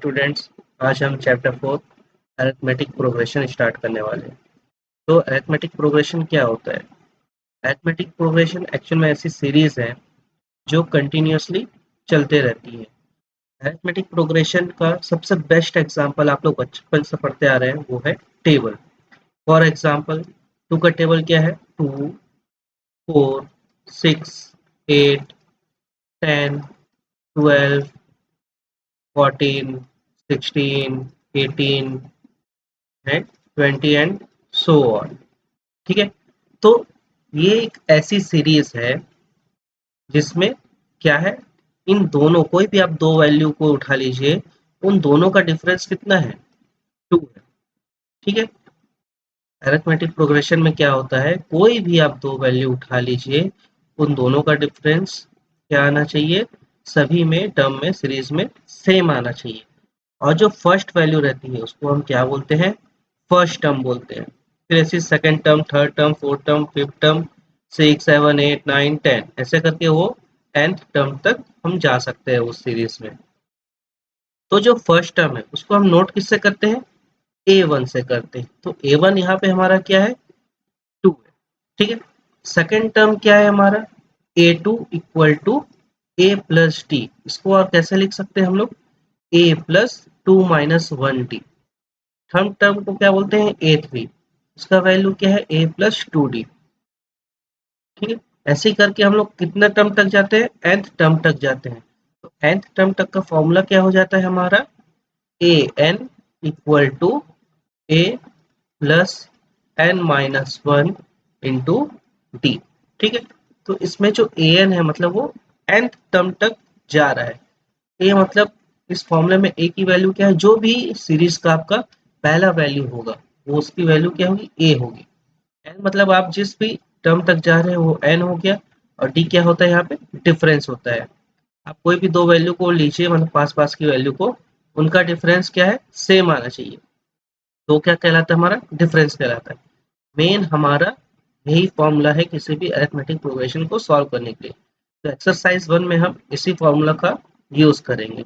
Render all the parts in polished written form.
Students, आज हम chapter 4 arithmetic progression start करने वाले हैं। तो अरिथमेटिक प्रोग्रेशन क्या होता है? अरिथमेटिक प्रोग्रेशन एक्चुअल में ऐसी सीरीज है जो कंटिन्यूअसली चलते रहती है। अरिथमेटिक प्रोग्रेशन का सबसे बेस्ट एग्जांपल आप लोग बचपन से पढ़ते आ रहे हैं, वो है टेबल। फॉर एग्जांपल 2 का टेबल क्या है? 2, 4, 6, 8, 10, 12, 14, 16, 18 एंड 20 एंड सो ऑन। ठीक है, तो ये एक ऐसी सीरीज है जिसमें क्या है, इन दोनों कोई भी आप दो वैल्यू को उठा लीजिए, उन दोनों का डिफरेंस कितना है? 2 है। ठीक है, अरिथमेटिक प्रोग्रेशन में क्या होता है, कोई भी आप दो वैल्यू उठा लीजिए, उन दोनों का डिफरेंस क्या आना चाहिए? सभी में टर्म में सीरीज में सेम आना चाहिए। और जो फर्स्ट वैल्यू रहती है उसको हम क्या बोलते हैं? फर्स्ट टर्म बोलते हैं। फिर ऐसी second term, third term, fourth term, fifth term, 6, 7, 8, 9, 10 ऐसे करके वो 10th टर्म तक हम जा सकते हैं उस सीरीज में। तो जो फर्स्ट टर्म है उसको हम नोट किससे करते हैं? A1 से करते हैं। तो A1 यहाँ पे हमारा क्या है? 2 है। ठीक है, सेकंड टर्म क्या है हमारा? A2 equal to A plus T. इसको और कैसे लिख सकते हैं हम लोग? A plus 2 minus 1t। Third term को क्या बोलते हैं? A3। इसका वैल्यू क्या है? A plus 2d। ठीक है, ऐसे ही करके हम लोग कितना टर्म तक जाते हैं? nth टर्म तक जाते हैं। तो nth टर्म तक का फॉर्मूला क्या हो जाता है हमारा? an equal to a plus n minus 1 into D. ठीक है, तो इसमें जो an है मतलब वो nth टर्म तक जा रहा है। ये मतलब इस फॉर्मूले में a की वैल्यू क्या है? जो भी सीरीज का आपका पहला वैल्यू होगा वो उसकी वैल्यू क्या होगी? a होगी। n मतलब आप जिस भी टर्म तक जा रहे हैं वो n हो गया। और d क्या होता है यहाँ पे? डिफरेंस होता है। आप कोई भी दो वैल्यू को लीजिए, मतलब पास पास की वैल्यू को, उनका डिफरेंस क्या है? सेम आना चाहिए। तो क्या कहलाता है? हमारा डिफरेंस कहलाता है। मेन हमारा यही फॉर्मूला है किसी भी अरिथमेटिक प्रोग्रेशन को सॉल्व करने के लिए। तो एक्सरसाइज 1 में हम इसी फॉर्मूला का यूज करेंगे।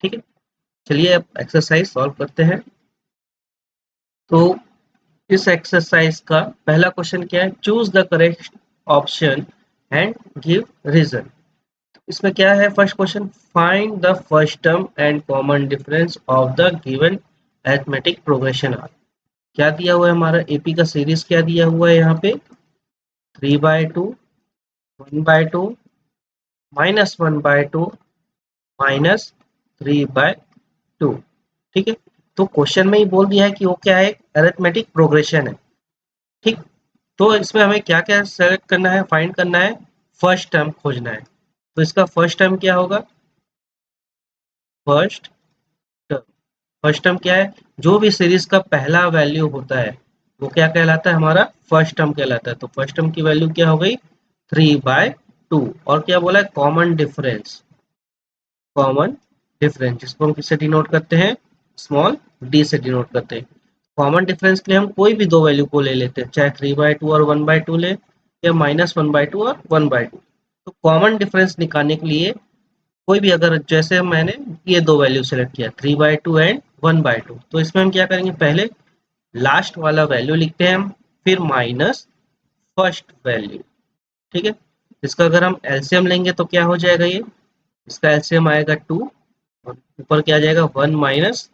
ठीक है, चलिए अब एक्सरसाइज सॉल्व करते हैं। तो इस एक्सरसाइज का पहला क्वेश्चन क्या है? Choose the correct option and give reason. इसमें क्या है? First question, find the first term and common difference of the given arithmetic progression are. क्या दिया हुआ है हमारा? एपी का सीरीज क्या दिया हुआ है यहाँ पे? 3/2, 1/2, -1/2, -3/2। ठीक है, तो क्वेश्चन में ही बोल दिया है कि वो क्या है? अरिथमेटिक प्रोग्रेशन है। ठीक, तो इसमें हमें क्या क्या सेलेक्ट करना है, फाइंड करना है? फर्स्ट टर्म खोजना है। तो इसका फर्स्ट टर्म क्या होगा? फर्स्ट टर्म, फर्स्ट टर्म क्या है? जो भी सीरीज का पहला वैल्यू होता है वो क्या कहलाता है? हमारा फर्स्ट टर्म कहलाता है। तो फर्स्ट टर्म की वैल्यू क्या हो गई? 3/2। और क्या बोला है? Common difference. कॉमन डिफरेंस जिसको हम किससे डिनोट करते हैं? स्मॉल डी से डिनोट करते हैं। कॉमन डिफरेंस के लिए हम कोई भी दो वैल्यू को ले लेते हैं, चाहे 3/2 और 1/2 ले, या -1/2 और 1/2। तो कॉमन डिफरेंस निकालने के लिए कोई भी, अगर जैसे मैंने ये दो वैल्यू सेलेक्ट किया 3/2 एंड 1/2, तो इसमें हम क्या करेंगे? पहले लास्ट वाला वैल्यू लिखते हैं हम, फिर माइनस फर्स्ट वैल्यू। ठीक है, इसका अगर हम एलसीएम लेंगे तो क्या हो जाएगा? ये इसका एलसीएम आएगा 2, और ऊपर क्या आ जाएगा? 1 माइनस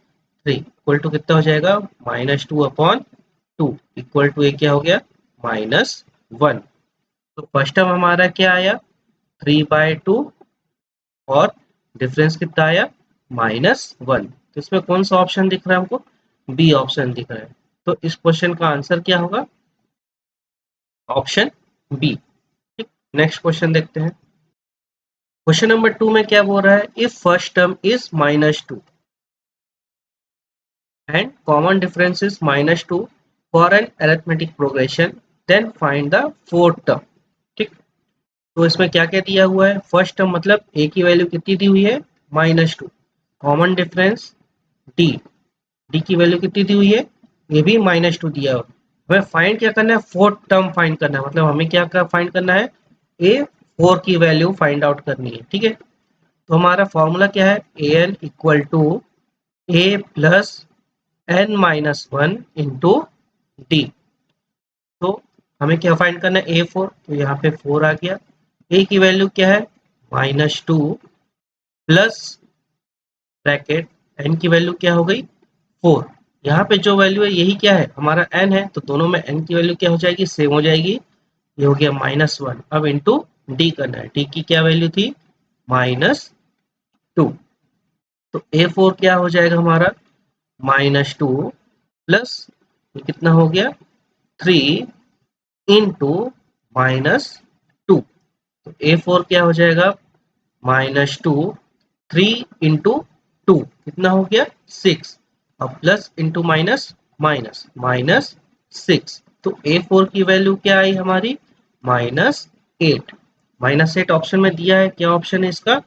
3 इक्वल टू कितना हो जाएगा? -2/2 इक्वल टू ये क्या हो गया? -1। तो फर्स्ट टर्म हमारा क्या आया? 3/2, और डिफरेंस कितना आया? -1। तो इसमें कौन सा ऑप्शन दिख रहा है हमको? बी ऑप्शन दिख रहा है। तो इस क्वेश्चन का आंसर क्या होगा? Option B. ठीक, नेक्स्ट क्वेश्चन देखते हैं। क्वेश्चन नंबर 2 में क्या बोल रहा है? If first term is -2 and common difference is -2 for an arithmetic progression, then find the fourth term। ठीक, तो इसमें क्या क्या दिया हुआ है? फर्स्ट टर्म मतलब a की वैल्यू कितनी दी हुई है? -2। कॉमन डिफरेंस d, d की वैल्यू कितनी दी हुई है? ये भी -2 दिया हुआ। हमें फाइंड क्या करना है? फोर्थ टर्म फाइंड करना है। मतलब हमें क्या फाइंड करना है? a4 की वैल्यू फाइंड आउट करनी है। ठीक है, तो हमारा फॉर्मूला क्या है? an equal to a plus n minus one into D. तो हमें क्या फाइंड करना है, A4, तो यहाँ पे 4 आ गया। A की वैल्यू क्या है, -2 प्लस ब्रैकेट n की वैल्यू क्या हो गई, 4। यहाँ पे जो वैल्यू है यही क्या है, हमारा n है, तो दोनों में n की वैल्यू क्या हो जाएगी, सेम हो जाएगी। ये हो गया -1। अब इंटू डी करना है, डी की क्या वैल्यू थी, -2। तो A4 क्या हो जाएगा हमारा, -2 प्लस ये कितना हो गया, 3 इंटू -2। तो A4 क्या हो जाएगा, -2, 3 इंटू 2 कितना हो गया, 6। अब प्लस इंटू माइनस माइनस -6। तो A4 की वैल्यू क्या आई हमारी, -8। -8 ऑप्शन में दिया है, क्या ऑप्शन है इसका,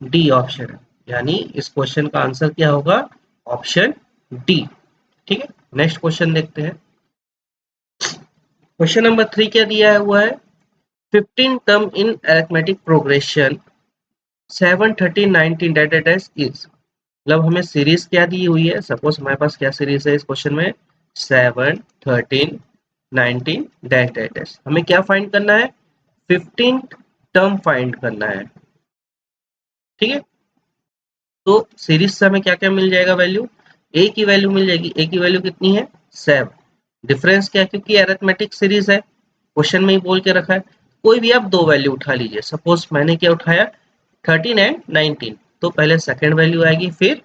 डी ऑप्शन है। यानी इस क्वेश्चन का आंसर क्या होगा, ऑप्शन डी। ठीक है, नेक्स्ट क्वेश्चन देखते हैं। क्वेश्चन नंबर 3 क्या दिया है, हुआ है 15 term in arithmetic progression 7, 13, 19 that dot dash is. मतलब हमें सीरीज क्या दी हुई है, सपोज हमारे पास क्या सीरीज है इस क्वेश्चन में, 7, 13, 19 डैश डैश डैश। हमें क्या फाइंड करना है, 15 टर्म फाइंड करना है। ठीक है, तो सीरीज से हमें क्या क्या मिल जाएगा, वैल्यू, ए की वैल्यू मिल जाएगी। ए की वैल्यू कितनी है, 7। डिफरेंस क्या है, क्योंकि अरिथमेटिक सीरीज है, क्वेश्चन में ही बोल के रखा है। कोई भी आप दो वैल्यू उठा लीजिए, सपोज मैंने क्या उठाया, 13 एंड 19। तो पहले सेकंड वैल्यू आएगी, फिर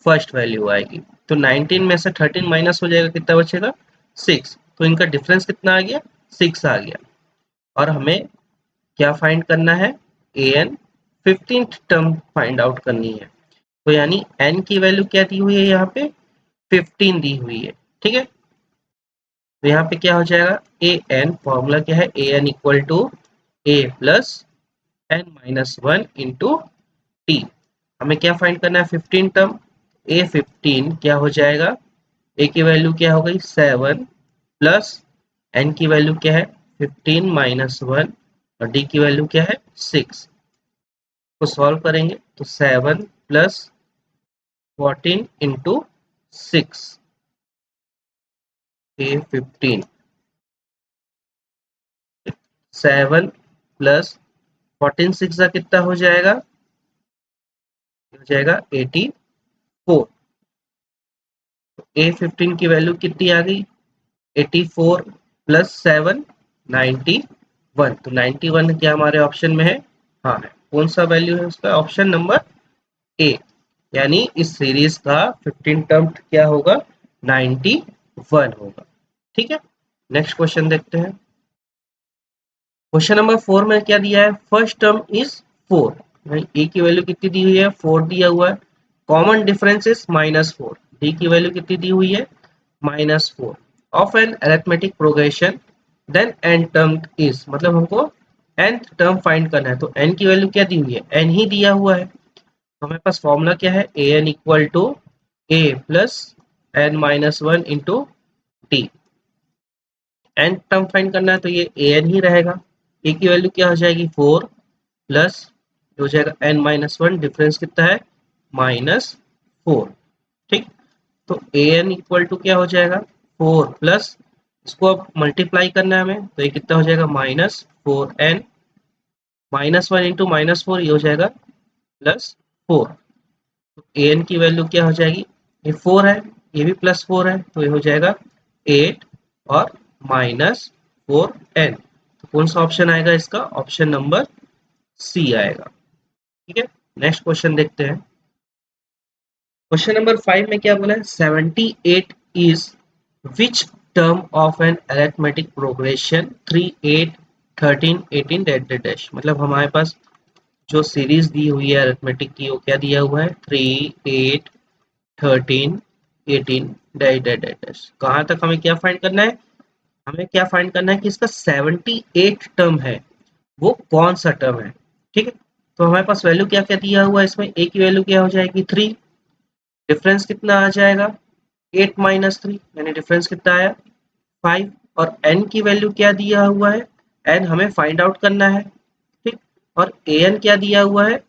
फर्स्ट वैल्यू आएगी। तो 19 में से 13 माइनस हो जाएगा, कितना बचेगा, 6। तो इनका डिफरेंस कितना आ गया, 6 आ गया। और हमें क्या फाइंड करना है, a n 15th term find out करनी है। तो यानी n की वैल्यू क्या दी हुई है, यहाँ पे 15 दी हुई है। ठीक है, तो यहाँ पे क्या हो जाएगा, ए एन, फॉर्मूला क्या है, a N equal to A plus N minus one into t. हमें क्या फाइंड करना है, 15 टर्म। ए 15 क्या हो जाएगा, ए की वैल्यू क्या हो गई, 7 प्लस एन की वैल्यू क्या है, 15 माइनस वन, और डी की वैल्यू क्या है, 6। को सॉल्व करेंगे तो 7 प्लस 14 इंटू 6, ए 15, 7 प्लस 14 6 का कितना हो जाएगा, हो जाएगा 84। ए 15 की वैल्यू कितनी आ गई, 84 प्लस 7, 91। तो 91 क्या हमारे ऑप्शन में है, हाँ है। कौन सा वैल्यू है उसका, ऑप्शन नंबर ए। यानी इस सीरीज का 15 टर्म क्या होगा, 91 होगा। ठीक है, नेक्स्ट क्वेश्चन देखते हैं। क्वेश्चन नंबर 4 में क्या दिया है, फर्स्ट टर्म इज 4। ए की वैल्यू कितनी दी हुई है, 4 दिया हुआ है। Common difference is -4। डी की वैल्यू कितनी दी हुई है, -4 of an arithmetic progression, then N term is, मतलब हमको nth टर्म फाइंड करना है। तो n की वैल्यू क्या दी हुई है, n ही दिया हुआ है। तो हमारे पास फॉर्मूला क्या है, a N equal to A plus N minus one into t. N term find करना है तो ये ए एन ही रहेगा। ए की वैल्यू क्या हो जाएगी, 4 प्लस हो जाएगा एन माइनस वन, डिफरेंस कितना है, -4। ठीक, तो ए एन इक्वल टू क्या हो जाएगा, 4 प्लस, इसको अब मल्टीप्लाई करना है हमें, तो ये कितना हो जाएगा, -4n, -1 इंटू -4, ये हो जाएगा +4। तो ए एन की वैल्यू क्या हो जाएगी, ये 4 है, ये भी +4 है, तो ये हो जाएगा 8 और -4n। तो कौन सा ऑप्शन आएगा इसका, ऑप्शन नंबर सी आएगा। ठीक है, नेक्स्ट क्वेश्चन देखते हैं। क्वेश्चन नंबर 5 में क्या बोला है, 78 is which term of an arithmetic progression 3, 8, 13, 18 dot dot dash. मतलब हमारे पास जो सीरीज दी हुई है अरिथमेटिक की, वो क्या दिया हुआ है, 3, 8, 13, 18 डैश डैश डैश डैश। कहाँ तक हमें क्या फाइंड करना है, हमें क्या फाइंड करना है कि इसका 78 टर्म है, वो कौन सा टर्म है। ठीक है, तो हमारे पास वैल्यू क्या क्या दिया हुआ है इसमें, ए की वैल्यू क्या हो जाएगी, 3। डिफरेंस कितना आ जाएगा, 8 माइनस 3, यानी डिफरेंस कितना आया, 5। और n की वैल्यू क्या दिया हुआ है, n हमें फाइंड आउट करना है। ठीक, और an क्या दिया हुआ है,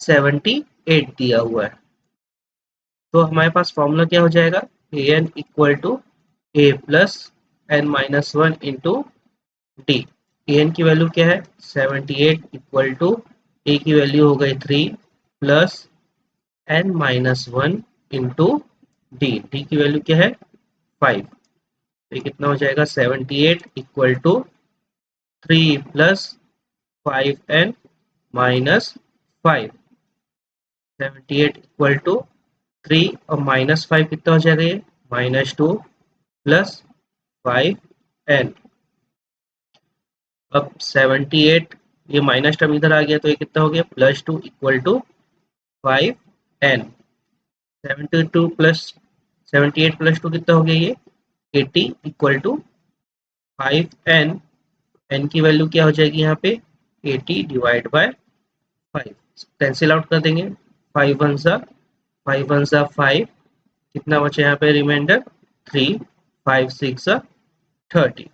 78 दिया हुआ है। तो हमारे पास फॉर्मूला क्या हो जाएगा, a N equal to A plus N minus one into d. A n की वैल्यू क्या है 78 इक्वल टू ए की वैल्यू हो गई 3 plus N minus one into D. D की वैल्यू क्या है 5। तो ये कितना हो जाएगा 78 equal to 3 plus 5n minus 5। 78 equal to 3 और माइनस 5 कितना हो जाएगा, ये -2 प्लस 5n। अब 78 ये माइनस टर्म इधर आ गया तो ये कितना हो गया +2 equal to 5n। 72 plus 78 plus 2 कितना हो गया, ये 80 इक्वल टू 5n। n की वैल्यू क्या हो जाएगी यहाँ पे 80 डिवाइड बाय 5। कैंसिल आउट कर देंगे, 5 वन सा 5 कितना बचा यहाँ पे रिमाइंडर 3, 5 6 30।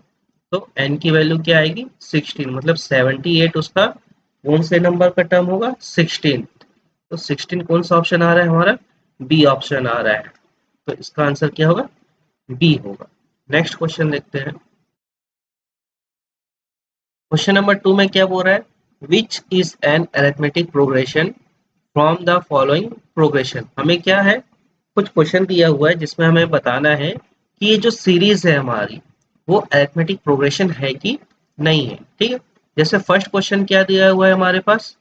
तो n की वैल्यू क्या आएगी 16, मतलब 78 उसका कौन से नंबर का टर्म होगा 16। तो 16 कौन सा ऑप्शन आ रहा है हमारा, बी ऑप्शन आ रहा है। तो इसका आंसर क्या होगा, बी होगा। नेक्स्ट क्वेश्चन देखते हैं। क्वेश्चन नंबर 2 में क्या बोल रहा है, which is an arithmetic progression from the following progression. हमें क्या है, कुछ क्वेश्चन दिया हुआ है जिसमें हमें बताना है कि ये जो सीरीज है हमारी वो अरिथमेटिक प्रोग्रेशन है कि नहीं है। ठीक है, जैसे फर्स्ट क्वेश्चन क्या दिया हुआ है हमारे पास,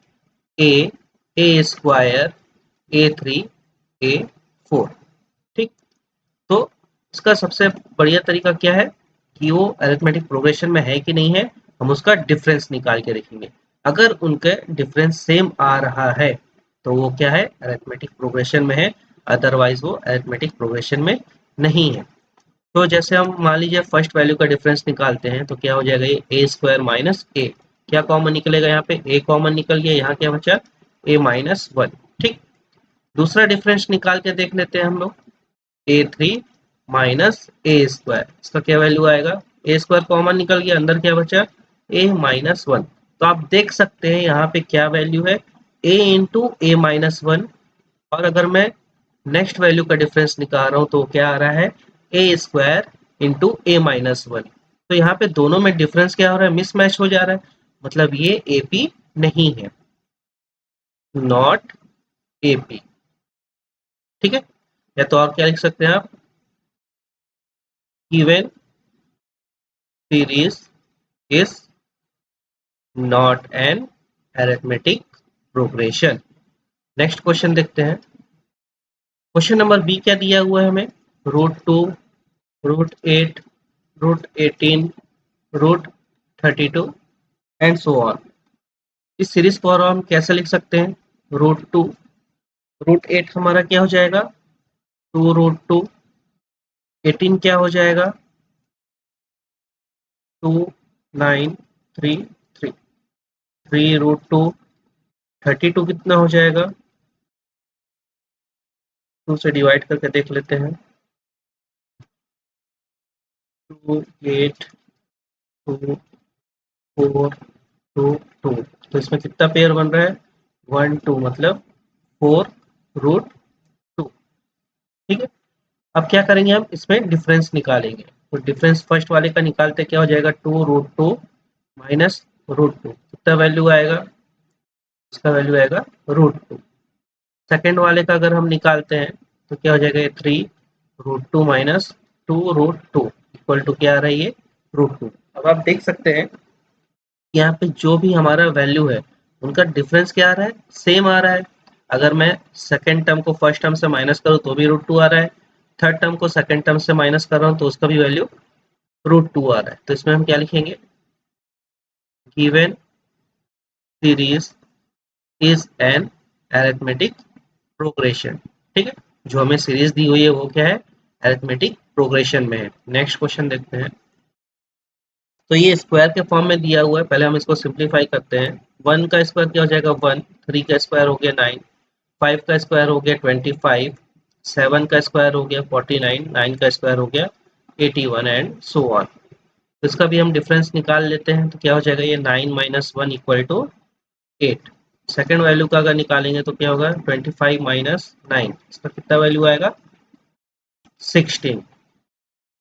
ए स्क्वायर A3 A4। ठीक, तो इसका सबसे बढ़िया तरीका क्या है कि वो अरिथमेटिक प्रोग्रेशन में है कि नहीं है, हम उसका डिफरेंस निकाल के देखेंगे। अगर उनके डिफरेंस सेम आ रहा है तो वो क्या है अरिथमेटिक प्रोग्रेशन में है, अदरवाइज वो अरिथमेटिक प्रोग्रेशन में नहीं है। तो जैसे हम मान लीजिए फर्स्ट वैल्यू का डिफरेंस निकालते हैं तो क्या हो जाएगा, ये ए स्क्वायर माइनस ए, क्या कॉमन निकलेगा, यहाँ पे ए कॉमन निकल गया, यहाँ क्या बचा ए माइनस वन। ठीक, दूसरा डिफरेंस निकाल के देख लेते हैं हम लोग, A3 माइनस ए स्क्वायर, इसका क्या वैल्यू आएगा, ए स्क्वायर कॉमन निकल गया, अंदर क्या बचा ए माइनस वन। तो आप देख सकते हैं यहाँ पे क्या वैल्यू है ए इंटू ए माइनस वन। और अगर मैं नेक्स्ट वैल्यू का डिफरेंस निकाल रहा हूँ तो क्या आ रहा है ए स्क्वायर इंटू ए माइनस वन। तो यहाँ पे दोनों में डिफरेंस क्या हो रहा है, मिसमैच हो जा रहा है, मतलब ये एपी नहीं है, नॉट एपी। ठीक है, या तो और क्या लिख सकते हैं आप, given series is not an arithmetic progression. Next question देखते हैं। क्वेश्चन नंबर बी क्या दिया हुआ है हमें, √2, √8, √18, √32 एंड सो ऑन। इस सीरीज को और हम कैसे लिख सकते हैं, √2, √8 हमारा क्या हो जाएगा 2√2, 18 क्या हो जाएगा 2933, 3√2, 32 कितना हो जाएगा, 2 से डिवाइड करके देख लेते हैं, 2 8 2 4 2 2। तो इसमें कितना पेयर बन रहा है 1 2, मतलब 4√2। ठीक है, अब क्या करेंगे हम इसमें डिफरेंस निकालेंगे। तो डिफरेंस फर्स्ट वाले का निकालते क्या हो जाएगा 2√2 माइनस √2, कितना वैल्यू आएगा, इसका वैल्यू आएगा √2। सेकेंड वाले का अगर हम निकालते हैं तो क्या हो जाएगा 3√2 माइनस 2√2 इक्वल टू क्या आ रहा है ये √2। अब आप देख सकते हैं यहाँ पे जो भी हमारा वैल्यू है उनका डिफरेंस क्या आ रहा है, सेम आ रहा है। अगर मैं सेकेंड टर्म को फर्स्ट टर्म से माइनस करूँ तो भी √2 आ रहा है, थर्ड टर्म को सेकेंड टर्म से माइनस कर रहा हूँ तो उसका भी वैल्यू √2 आ रहा है। तो इसमें हम क्या लिखेंगे, given series is an arithmetic progression. ठीक है, जो हमें सीरीज दी हुई है वो क्या है अरिथमेटिक प्रोग्रेशन में है। नेक्स्ट क्वेश्चन देखते हैं। तो ये स्क्वायर के फॉर्म में दिया हुआ है, पहले हम इसको सिंप्लीफाई करते हैं। 1 का स्क्वायर क्या हो जाएगा 1, 3 का स्क्वायर हो गया 9, 5 का स्क्वायर हो गया 25, 7 का स्क्वायर हो गया 49, 9 का स्क्वायर हो गया 81 एंड सो ऑन। इसका भी हम डिफरेंस निकाल लेते हैं तो क्या हो जाएगा, ये 9 minus 1 equal to 8। Second value का अगर निकालेंगे तो क्या होगा 25 माइनस 9, इसका कितना वैल्यू आएगा 16।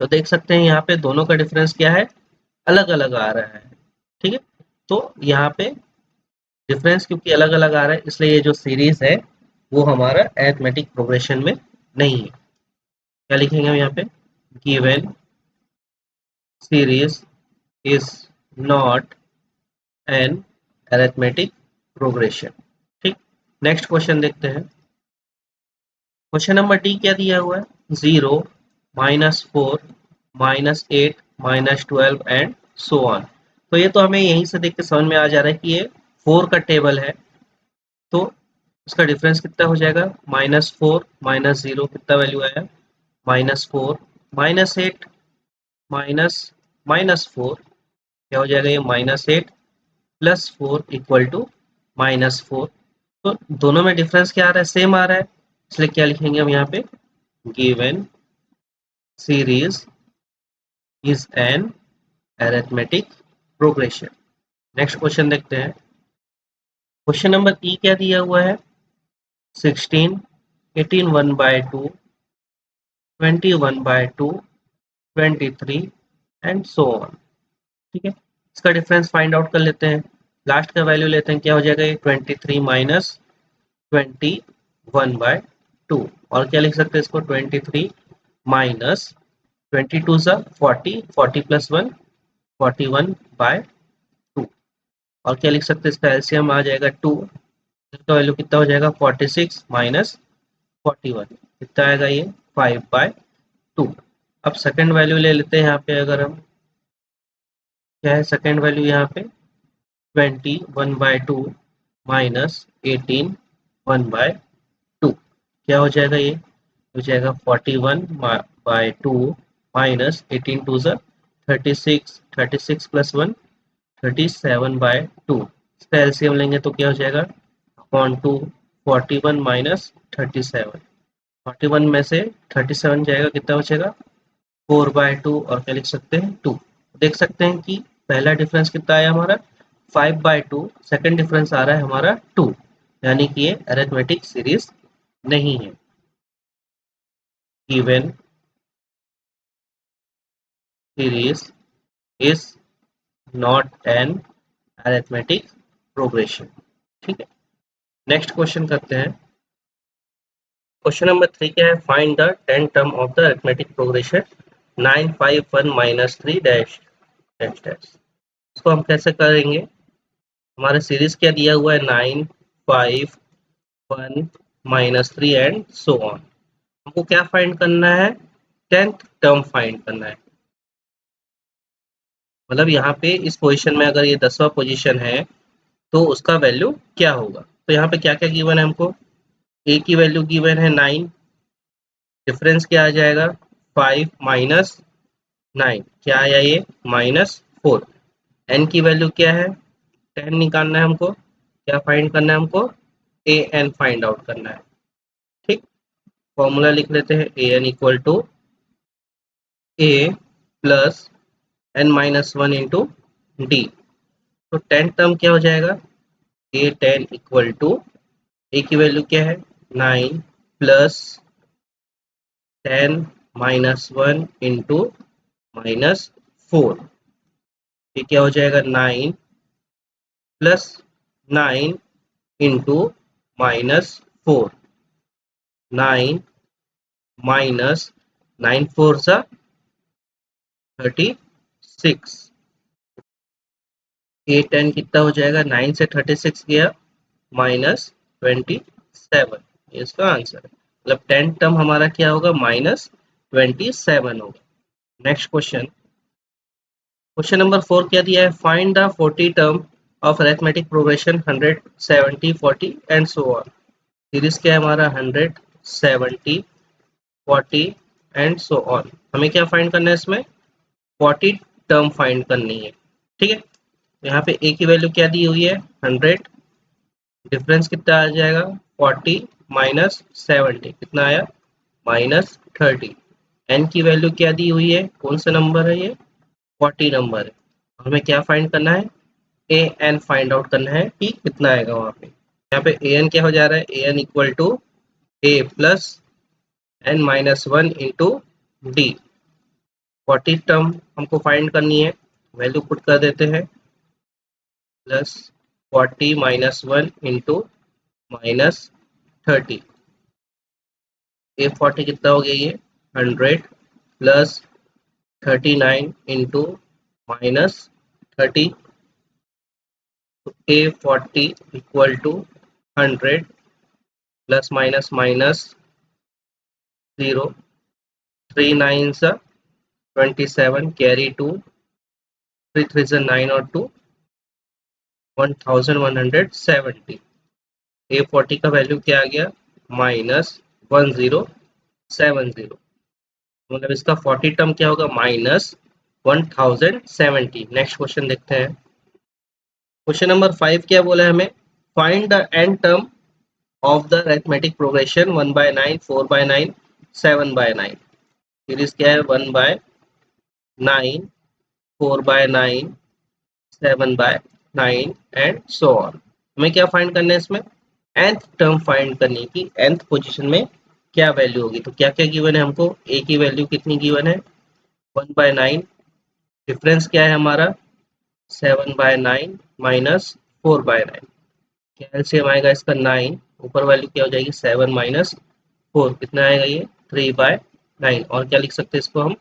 तो देख सकते हैं यहाँ पे दोनों का डिफरेंस क्या है, अलग अलग आ रहा है। ठीक है, तो यहाँ पे डिफरेंस क्योंकि अलग अलग आ रहा है इसलिए ये जो सीरीज है वो हमारा अरिथमेटिक प्रोग्रेशन में नहीं है। क्या लिखेंगे हम यहाँ पे, given series is not an arithmetic progression. ठीक, नेक्स्ट क्वेश्चन देखते हैं। क्वेश्चन नंबर डी क्या दिया हुआ है, 0, -4, -8, -12 एंड सो ऑन। तो ये तो हमें यहीं से देख के समझ में आ जा रहा है कि ये 4 का टेबल है। तो उसका डिफरेंस कितना हो जाएगा, -4 -0 कितना वैल्यू आया -4, -8 माइनस -4 क्या हो जाएगा ये -8 प्लस 4 इक्वल टू -4। तो दोनों में डिफरेंस क्या आ रहा है, सेम आ रहा है, इसलिए क्या लिखेंगे हम यहाँ पे, given series is an arithmetic progression. Next question देखते हैं। क्वेश्चन नंबर ई क्या दिया हुआ है, 16, 18 1/2, 20 1/2, 23 एंड सो ऑन। ठीक है, इसका डिफरेंस फाइंड आउट कर लेते हैं। लास्ट का वैल्यू लेते हैं, क्या हो जाएगा ये 23 माइनस 21/2, और क्या लिख सकते हैं इसको 23 माइनस 22 सा 40, 40 प्लस 1 41/2, और क्या लिख सकते हैं इसका एलसीएम आ जाएगा 2, इसका वैल्यू कितना हो जाएगा 46 माइनस 41 कितना आएगा ये 5/2। अब सेकंड वैल्यू ले लेते हैं यहाँ पे, अगर हम क्या है सेकंड वैल्यू यहाँ पे 20 1/2 माइनस 18 1/2 क्या हो जाएगा ये हो जाएगा 41/2 माइनस 18 टू ज़ा 36, 36 प्लस 1 37/2, इसका एलसीएम लेंगे तो क्या हो जाएगा अपॉन 2, 41 माइनस 37, 41 में से 37 जाएगा कितना बचेगा 4/2, और क्या लिख सकते हैं 2। देख सकते हैं कि पहला डिफरेंस कितना आया हमारा 5/2, सेकंड डिफरेंस आ रहा है हमारा 2, यानी कि ये अरिथमेटिक सीरीज नहीं है। Given series is not an arithmetic progression. ठीक है, नेक्स्ट क्वेश्चन करते हैं। क्वेश्चन नंबर 3 क्या है, find the 10 term of the arithmetic progression 9 5 1 minus 3 dash dash dash. इसको हम कैसे करेंगे, हमारा सीरीज क्या दिया हुआ है 9 5 1 -3 एंड सो ऑन। हमको क्या फाइंड करना है, 10th टर्म फाइंड करना है। मतलब यहाँ पे इस पोजीशन में अगर ये 10वां पोजीशन है तो उसका वैल्यू क्या होगा। तो यहाँ पे क्या क्या गिवन है हमको, ए की वैल्यू गिवन है 9, डिफरेंस क्या आ जाएगा 5 माइनस 9 क्या आया ये -4, एन की वैल्यू क्या है 10 निकालना है हमको, क्या फाइंड करना है हमको ए एन फाइंड आउट करना है। ठीक, फॉर्मूला लिख लेते हैं, a N equal to A plus N minus 1 into D. तो 10 टर्म क्या हो जाएगा, ए 10 इक्वल टू ए की वैल्यू क्या है 9 प्लस 10 माइनस 1 इंटू -4, ये क्या हो जाएगा 9 प्लस 9 इंटू -4, 9 माइनस 9 4 सा 36, ए 10 कितना हो जाएगा 9 से 36 गया -27, इसका आंसर है। मतलब 10 टर्म हमारा क्या होगा -27 होगा। नेक्स्ट क्वेश्चन, क्वेश्चन नंबर 4 क्या दिया है, find the 40 term of arithmetic progression 100 70 40 and so on. Series क्या है हमारा 100 70 40 एंड सो ऑन। हमें क्या फाइंड करना है इसमें 40 टर्म फाइंड करनी है। ठीक है, यहाँ पे ए की वैल्यू क्या दी हुई है 100, डिफरेंस कितना आ जाएगा 40 माइनस 70 कितना आया -30, एन की वैल्यू क्या दी हुई है, कौन सा नंबर है ये 40 नंबर है, हमें क्या फाइंड करना है ए एन फाइंड आउट करना है कि कितना आएगा वहाँ पे। यहाँ पे ए एन क्या हो जा रहा है, a N equal to A plus N minus one into d. 40 term हमको फाइंड करनी है, वैल्यू पुट कर देते हैं, plus 40 minus one into minus 30। A 40 कितना हो गया, ये 100 प्लस 39 इंटू माइनस 30। तो A 40 equal to 100 plus minus minus 0, 3 9 27 carry 2, 3 3 9 और 2 1170। ए 40 का वैल्यू क्या आ गया, -1070, मतलब इसका 40 टर्म क्या होगा, -1070। नेक्स्ट क्वेश्चन देखते हैं। क्वेश्चन नंबर 5 क्या बोला है हमें, find the N term of the arithmetic progression 1/9, 4/9, 7/9। Series क्या है, 1/9, 4/9, 7/9 एंड सो ऑन। हमें क्या फाइंड करना है इसमें, nth टर्म फाइंड करनी की nth पोजीशन में क्या वैल्यू होगी। तो क्या क्या गिवन है हमको, a की वैल्यू कितनी गिवन है, 1/9, डिफरेंस क्या है हमारा 7/9 माइनस 4/9, क्या एलसीएम आएगा इसका 9, ऊपर वैल्यू क्या हो जाएगी 7 माइनस 4, कितना आएगा ये 3/9, और क्या लिख सकते हैं इसको हम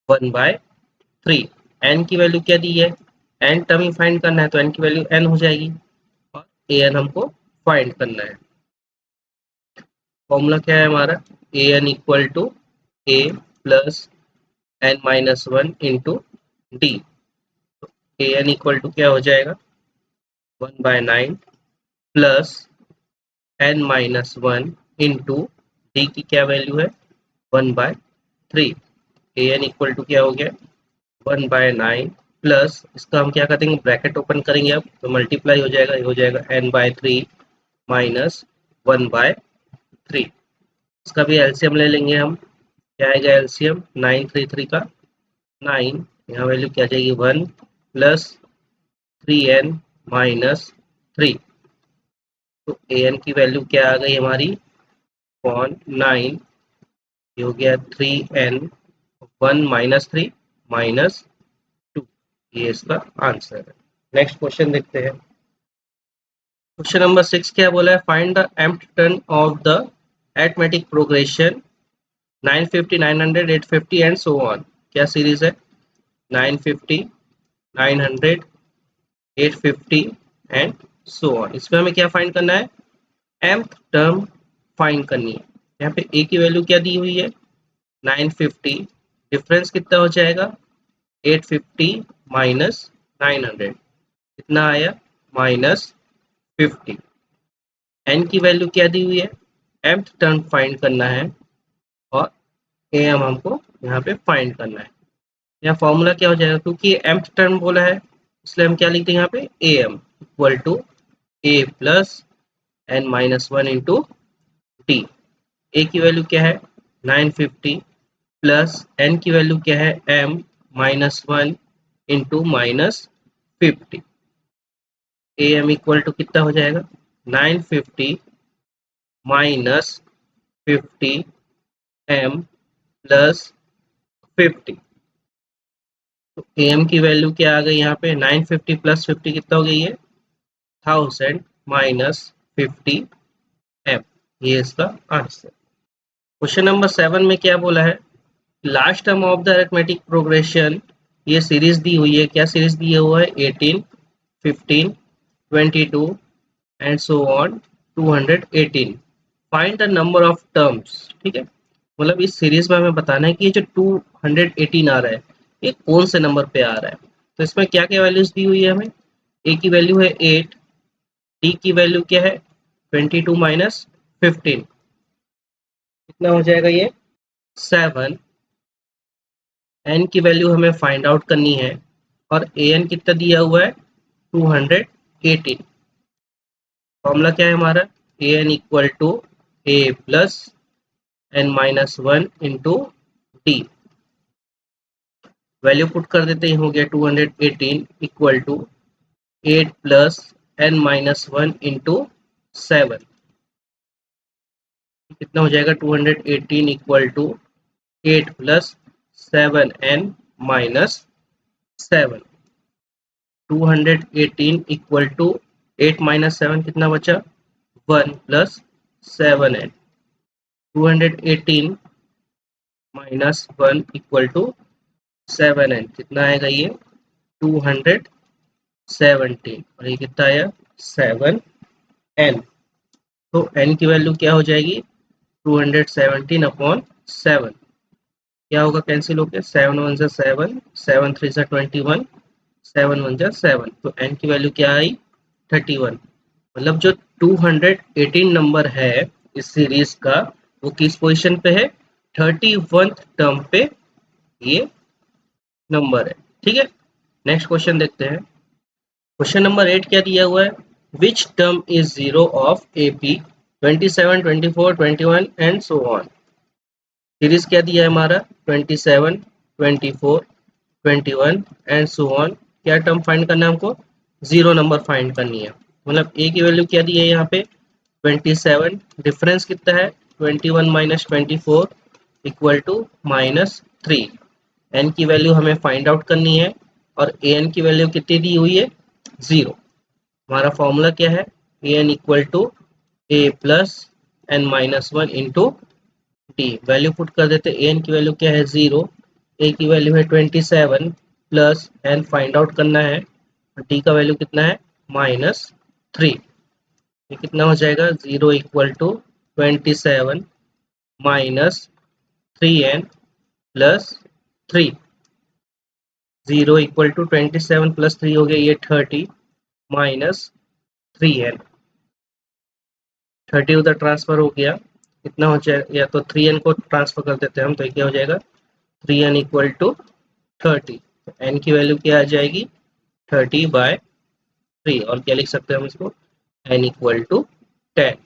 1/3। n की वैल्यू क्या दी है, n टर्म ही फाइंड करना है, तो n की वैल्यू n हो जाएगी, और an हमको फाइंड करना है। फॉर्मूला क्या है हमारा, a N equal to A plus N minus one into d. A N equal to क्या हो जाएगा 1/9 plus N minus one into d की क्या वैल्यू है 1/3। ए एन इक्वल टू क्या हो गया 1/9 प्लस, इसका हम क्या कर देंगे, ब्रैकेट ओपन करेंगे अब, तो मल्टीप्लाई हो जाएगा, ये हो जाएगा n/3 माइनस 1/3। इसका भी एलसीएम ले लेंगे हम, क्या आएगा एलसीएम 9 3 3 का 9, यहाँ वैल्यू क्या आ जाएगी 1 प्लस 3n माइनस 3। तो an की वैल्यू क्या आ गई हमारी 9, ये हो गया 3n, 1 माइनस 3 माइनस 2, ये इसका आंसर है। नेक्स्ट क्वेश्चन देखते हैं। क्वेश्चन नंबर 6 क्या बोला है, find the mth term of the arithmetic progression 950 900 850 and so on. क्या सीरीज है 950 900 850 एंड सो ऑन। इसमें हमें क्या फाइंड करना है, mth टर्म फाइंड करनी है। यहाँ पे a की वैल्यू क्या दी हुई है 950, डिफरेंस कितना हो जाएगा 850 माइनस 900, कितना आया -50। n की वैल्यू क्या दी हुई है, mth टर्म फाइंड करना है, और am हमको यहाँ पे फाइंड करना है। यहाँ फॉर्मूला क्या हो जाएगा, क्योंकि mth टर्म बोला है इसलिए हम क्या लिखते हैं यहाँ पे am equal to a plus N minus one into d. A की वैल्यू क्या है 950 प्लस एन की वैल्यू क्या है m minus one into minus 50। A M equal to कितना हो जाएगा 950 माइनस 50 m प्लस 50। तो ए एम की वैल्यू क्या आ गई यहाँ पे 950 प्लस 50 कितना हो गई है 1000 माइनस 50 m, ये इसका आंसर। क्वेश्चन नंबर 7 में क्या बोला है, last term of the arithmetic progression, ये सीरीज दी हुई है, क्या सीरीज दी हुआ है 18 15 22 and so on 218। Find the number of terms, ठीक है, मतलब इस सीरीज में हमें बताना है कि ये जो 218 आ रहा है ये कौन से नंबर पे आ रहा है। तो इसमें क्या क्या वैल्यूज दी हुई है हमें, ए की वैल्यू है 8, डी की वैल्यू क्या है 22 माइनस 15, कितना हो जाएगा ये 7, एन की वैल्यू हमें फाइंड आउट करनी है, और ए एन कितना दिया हुआ है 218। फॉर्मूला क्या है हमारा, a N equal to A plus N minus one into d. Value put कर देते हैं, हो गया 218 equal to 8 plus N minus one into 7, कितना हो जाएगा 218 equal to 8 plus 7n minus 7। 218 equal to 8 minus 7 कितना बचा 1 plus 7n। 218 minus 1 equal to 7n कितना आएगा ये 217 और ये कितना आया 7n। तो n की वैल्यू क्या हो जाएगी 217 अपॉन 7। क्या होगा कैंसिल होके 7 1 जा 7, 7 3 जा 21, 7 1 जा 7। तो n की वैल्यू क्या आई 31। मतलब जो 218 नंबर है इस सीरीज का वो किस पोजीशन पे है 31th टर्म पे ये नंबर है। ठीक है, नेक्स्ट क्वेश्चन देखते हैं। क्वेश्चन नंबर 8 क्या दिया हुआ है which term is zero of AP 27 24 21 and so on. Series क्या दिया है हमारा 27 24 21 एंड सो ऑन। क्या टर्म फाइंड करना है हमको जीरो नंबर फाइंड करनी है। मतलब ए की वैल्यू क्या दी है यहाँ पे 27, डिफरेंस कितना है 21 माइनस 24 इक्वल टू -3। एन की वैल्यू हमें फाइंड आउट करनी है और ए एन की वैल्यू कितनी दी हुई है 0। हमारा फॉर्मूला क्या है a N equal to A plus N minus 1 into d. Value put कर देते ए एन की वैल्यू क्या है 0, ए की वैल्यू है 27 प्लस एन फाइंड आउट करना है, डी का वैल्यू कितना है -3। ये कितना हो जाएगा 0 equal to 27 minus 3n plus 3। 0 equal to 27 plus 3 हो गया ये 30 माइनस 3n। 30 उधर ट्रांसफर हो गया कितना हो जाएगा या तो 3n को ट्रांसफर कर देते हैं हम तो ये क्या हो जाएगा 3n इक्वल टू 30। n की वैल्यू क्या आ जाएगी 30/3 और क्या लिख सकते हैं हम इसको n इक्वल टू 10।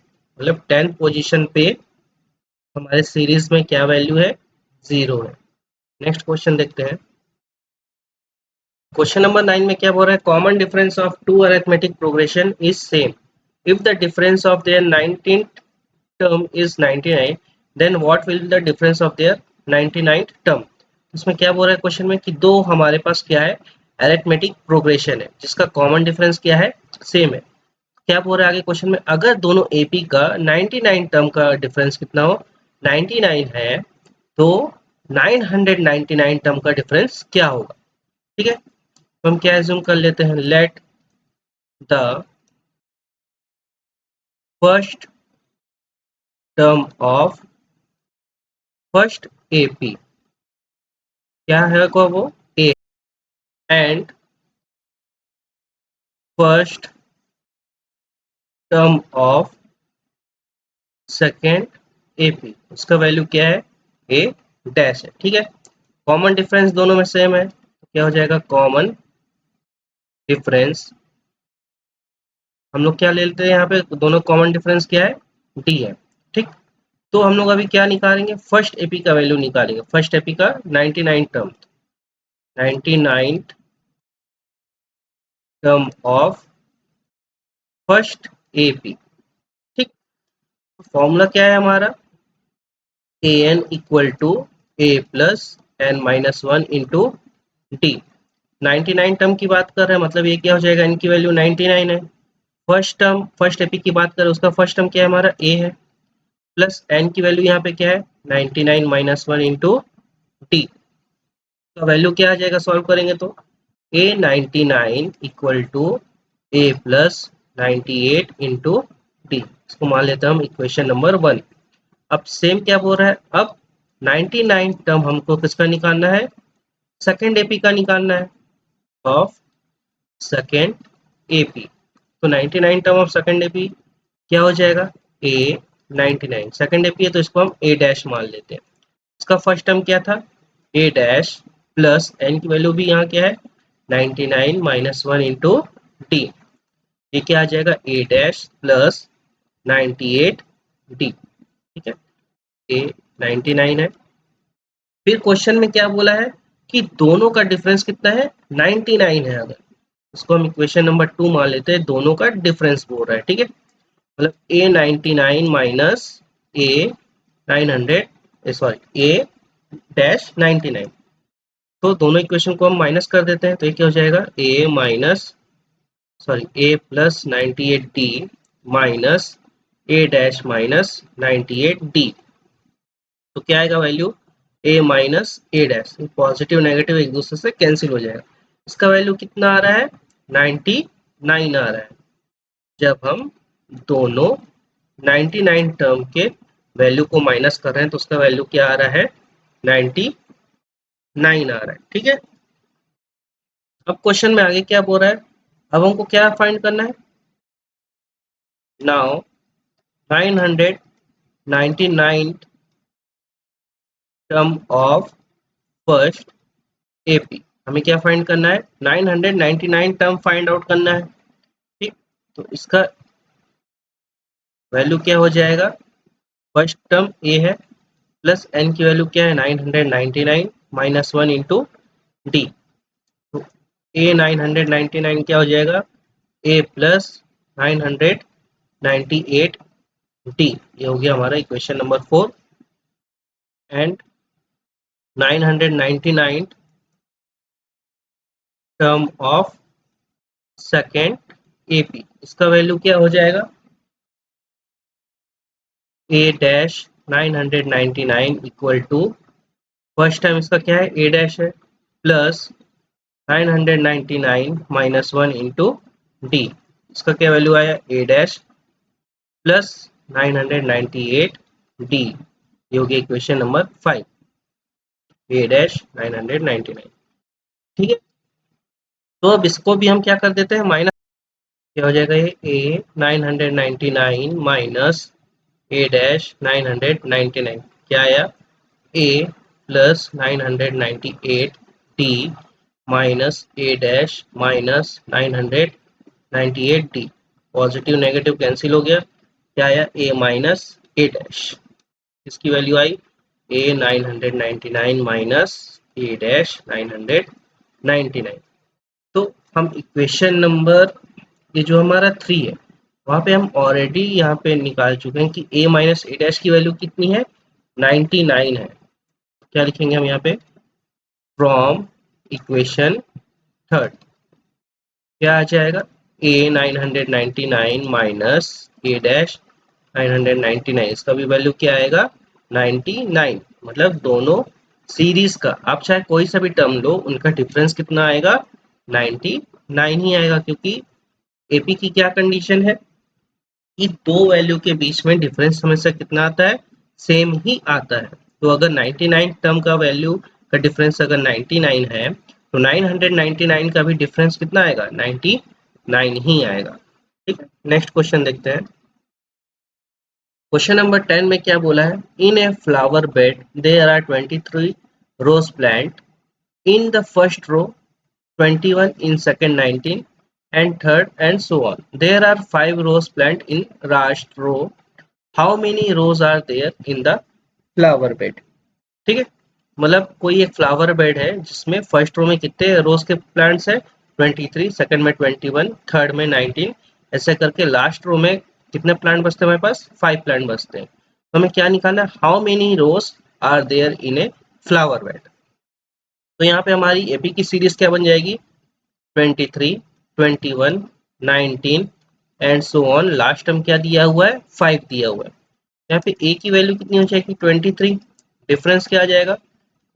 मतलब 10 पोजीशन पे हमारे सीरीज में क्या वैल्यू है 0 है। नेक्स्ट क्वेश्चन देखते हैं। क्वेश्चन नंबर 9 में क्या बोल रहा है common difference of two arithmetic progression is same if the difference of their 19th term is 99 then what will the difference of their 99th term. इसमें क्या बोल रहा है क्वेश्चन में कि दो हमारे पास क्या है अरिथमेटिक प्रोग्रेशन है जिसका कॉमन डिफरेंस क्या है सेम है। क्या बोल रहा है आगे क्वेश्चन में अगर दोनों एपी का 99 टर्म का डिफरेंस कितना हो 99 है तो 999 टर्म का डिफरेंस क्या होगा। ठीक है, तो हम क्या एज्यूम कर लेते हैं late the first term of first AP क्या है को वो A and first term of second AP उसका वैल्यू क्या है ए डैश है। ठीक है, कॉमन डिफरेंस दोनों में सेम है तो क्या हो जाएगा कॉमन डिफरेंस हम लोग क्या ले लेते हैं यहाँ पे दोनों कॉमन डिफरेंस क्या है डी है। ठीक, तो हम लोग अभी क्या निकालेंगे फर्स्ट एपी का वैल्यू निकालेंगे। फर्स्ट एपी का 99 term 99 term of first AP. ठीक, फॉर्मूला क्या है हमारा a N equal to A plus N minus 1 into d. 99 term की बात कर रहे हैं मतलब ये क्या हो जाएगा इनकी वैल्यू 99 है। फर्स्ट टर्म फर्स्ट एपी की बात करें उसका फर्स्ट टर्म क्या है हमारा ए है प्लस एन की वैल्यू यहाँ पे क्या है 99 माइनस 1 इंटू डी का वैल्यू क्या आ जाएगा सॉल्व करेंगे तो A 99 equal to A plus 98 into D. इसको मान लेते हैं हम इक्वेशन नंबर 1। अब सेम क्या बोल रहा है अब 99 टर्म हमको किसका निकालना है सेकेंड एपी का निकालना है ऑफ सेकेंड एपी। तो 99 टर्म ऑफ सेकेंड एपी क्या हो जाएगा ए 99 सेकेंड एपी है तो इसको हम ए डैश मान लेते हैं। इसका फर्स्ट टर्म क्या था ए डैश प्लस एन की वैल्यू भी यहाँ क्या है 99 माइनस 1 इंटू डी। ये क्या आ जाएगा ए डैश प्लस 98 डी। ठीक है, ए 99 है। फिर क्वेश्चन में क्या बोला है कि दोनों का डिफरेंस कितना है 99 है। अगर इसको हम इक्वेशन नंबर 2 मान लेते हैं दोनों का डिफरेंस बोल रहा है। ठीक है, मतलब A99 माइनस A99 तो दोनों इक्वेशन को हम माइनस कर देते हैं, तो ये क्या हो जाएगा A plus 98D minus A dash minus 98D। तो क्या आएगा value A minus A dash, positive negative एक दूसरे से कैंसिल हो जाएगा। इसका वैल्यू कितना आ रहा है 99 आ रहा है। जब हम दोनों 99 टर्म के वैल्यू को माइनस कर रहे हैं तो उसका वैल्यू क्या आ रहा है 99 आ रहा है। ठीक है, अब क्वेश्चन में आगे क्या बोल रहा है, अब हमको क्या फाइंड करना है। Now 999 term of first AP, हमें क्या फाइंड करना है 999 टर्म फाइंड आउट करना है। ठीक, तो इसका वैल्यू क्या हो जाएगा, फर्स्ट टर्म ए है प्लस एन की वैल्यू क्या है 999 माइनस 1 इंटू डी। तो ए 999 क्या हो जाएगा ए प्लस 998 डी, ये हो गया हमारा equation number 4। And 999 term of second AP, इसका वैल्यू क्या हो जाएगा a dash 999 equal to first time इसका क्या है ए डैश है प्लस 999 माइनस 1 इंटू डी, इसका क्या वैल्यू आया ए डैश प्लस 998 डी, ये हो गया इक्वेशन नंबर 5 ए डैश 999। ठीक है, तो अब इसको भी हम क्या कर देते हैं माइनस, क्या हो जाएगा ये ए 999 माइनस ए डैश 999, क्या आया a plus 998 d minus a dash minus 998 d, positive negative cancel हो गया, क्या आया ए माइनस ए डैश, इसकी वैल्यू आई ए 999 माइनस ए डैश 999। तो हम इक्वेशन नंबर ये जो हमारा 3 है वहां पे हम ऑलरेडी यहाँ पे निकाल चुके हैं कि a माइनस ए डैश की वैल्यू कितनी है 99 है। क्या लिखेंगे हम यहाँ पे फ्रॉम इक्वेशन थर्ड, क्या आ जाएगा a 999 माइनस ए डैश 999, इसका भी वैल्यू क्या आएगा 99, मतलब दोनों सीरीज का आप चाहे कोई सा भी टर्म लो उनका डिफरेंस कितना आएगा 99 ही आएगा, क्योंकि एपी की क्या कंडीशन है कि दो वैल्यू के बीच में डिफरेंस हमेशा कितना आता है सेम ही आता है। तो अगर 99 टर्म का वैल्यू का डिफरेंस अगर 99 है तो 999 का भी डिफरेंस कितना आएगा 99 ही आएगा। ठीक है, नेक्स्ट क्वेश्चन देखते हैं। क्वेश्चन नंबर 10 में क्या बोला है, in a flower bed there are 23 rose plant, in the first row 21, in second 19, and third and so on. There are 5 rows plant in last row. How many rows are there in the flower bed? ठीक है, मतलब कोई एक flower bed है जिसमें first row में कितने रोज के प्लांट्स है 23, सेकंड में 21, थर्ड में 19, ऐसे करके लास्ट रो में कितने प्लांट बचते हैं हमारे पास 5 प्लांट बचते हैं। तो हमें क्या निकालना है how many rows are there in a flower bed. तो यहाँ पे हमारी एपी की सीरीज क्या बन जाएगी 23, 21, 19 and so on, last term क्या दिया हुआ है 5 दिया हुआ है। यहाँ पे ए की वैल्यू कितनी हो जाएगी 23, डिफरेंस क्या आ जाएगा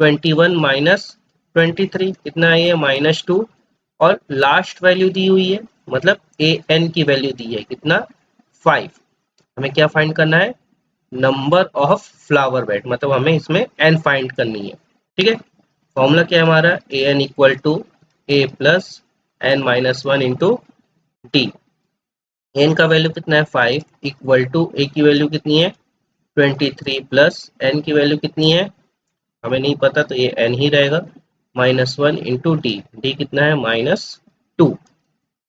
21 माइनस 23 कितना है ये -2, और लास्ट वैल्यू दी हुई है मतलब ए एन की वैल्यू दी है कितना 5। हमें क्या फाइंड करना है नंबर ऑफ फ्लावर बेड, मतलब हमें इसमें एन फाइंड करनी है। ठीक है, फॉर्मूला क्या है हमारा a N equal to A plus N minus 1 into d. N का वैल्यू कितना है 5 इक्वल टू ए की वैल्यू कितनी है 23 प्लस एन की वैल्यू कितनी है हमें नहीं पता तो ये एन ही रहेगा -1 इंटू डी, डी कितना है -2, तो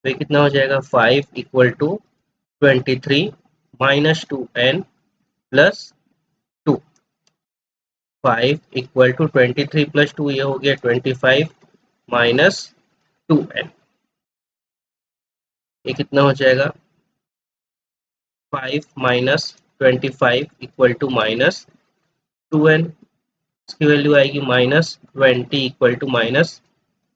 ये कितना हो जाएगा 5 equal to 23 -2 N plus 2, 5 equal to 23 plus 2 ये हो गया 25 -2 एन, ये कितना हो जाएगा 5 minus 25 equal to minus 2n, इसकी वैल्यू आएगी minus 20 equal to minus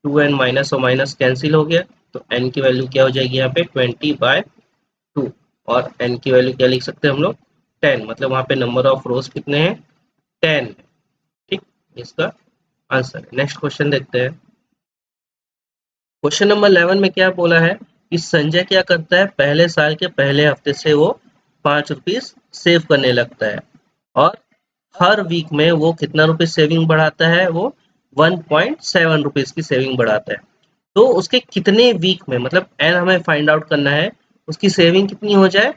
2n, minus और माइनस कैंसिल हो गया, तो n की वैल्यू क्या हो जाएगी यहाँ पे 20/2, और n की वैल्यू क्या लिख सकते हैं हम लोग 10, मतलब वहाँ पे नंबर ऑफ रोज कितने हैं 10। ठीक, इसका आंसर है। नेक्स्ट क्वेश्चन देखते हैं। क्वेश्चन नंबर 11 में क्या बोला है कि संजय क्या करता है, पहले साल के पहले हफ्ते से वो 5 रुपीज सेव करने लगता है, और हर वीक में वो कितना रुपीज सेविंग बढ़ाता है, वो 1.7 रुपीज की सेविंग बढ़ाता है। तो उसके कितने वीक में, मतलब एन हमें फाइंड आउट करना है, उसकी सेविंग कितनी हो जाए,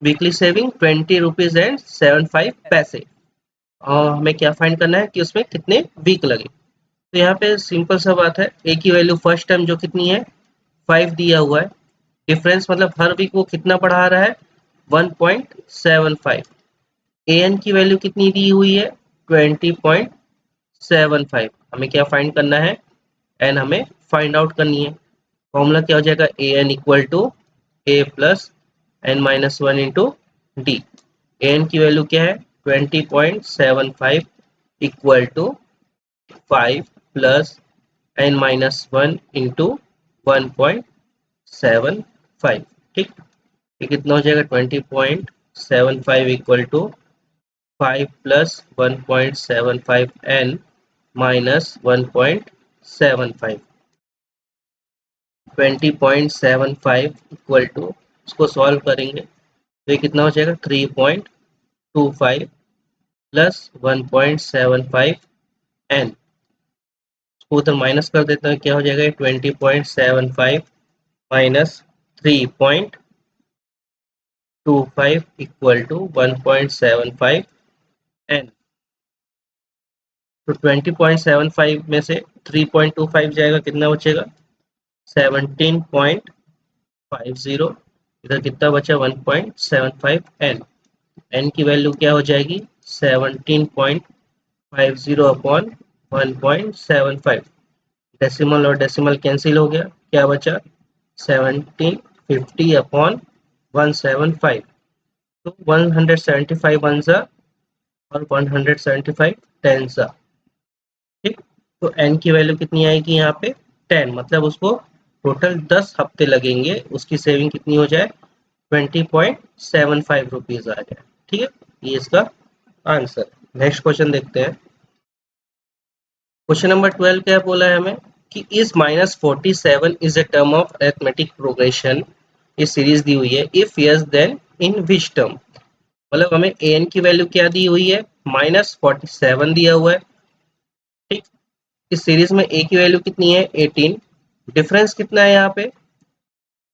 वीकली सेविंग 20 रुपीज एंड 75 पैसे। और हमें क्या फाइंड करना है कि उसमें कितने वीक लगे। तो यहाँ पे सिंपल सा बात है, ए की वैल्यू फर्स्ट टाइम जो कितनी है 5 दिया हुआ है, डिफरेंस मतलब हर वीक वो कितना बढ़ा रहा है 1.75। ए एन की वैल्यू कितनी दी हुई है 20.75। हमें क्या फाइंड करना है, एन हमें फाइंड आउट करनी है। फॉर्मूला क्या हो जाएगा, a N equal to A plus N minus one into d. A n की वैल्यू क्या है 20.75 equal to 5 plus N minus one into 1.75। ठीक, ये कितना हो जाएगा 20.75 इक्वल टू 5 प्लस 1.75 एन माइनस 1.75। 20.75 इक्वल टू, इसको सॉल्व करेंगे तो ये कितना हो जाएगा 3.25 प्लस 1.75 एन, इसको उधर माइनस कर देते हैं, क्या हो जाएगा 20.75 माइनस 3.25 इक्वल टू 1.75 एन। तो 20.75 में से 3.25 जाएगा, कितना बचेगा 17.50, इधर कितना बचा 1.75 एन। एन की वैल्यू क्या हो जाएगी 17.50 अपॉन 1.75, डेसिमल और डेसिमल कैंसिल हो गया, क्या बचा 1750 अपॉन 175, तो 175 वन सा और 175 टेन सा। ठीक, तो एन की वैल्यू कितनी आएगी यहाँ पे 10, मतलब उसको टोटल 10 हफ्ते लगेंगे, उसकी सेविंग कितनी हो जाए 20.75 रुपीज आ जाए। ठीक है, ये इसका आंसर। नेक्स्ट क्वेश्चन देखते हैं। क्वेश्चन नंबर 12 क्या बोला है हमें कि इस -47 is a term of arithmetic progression, ये सीरीज दी हुई है, if yes then in which term, मतलब हमें ए एन की वैल्यू क्या दी हुई है -47 दिया हुआ है। ठीक, इस सीरीज में ए की वैल्यू कितनी है 18, डिफरेंस कितना है यहाँ पे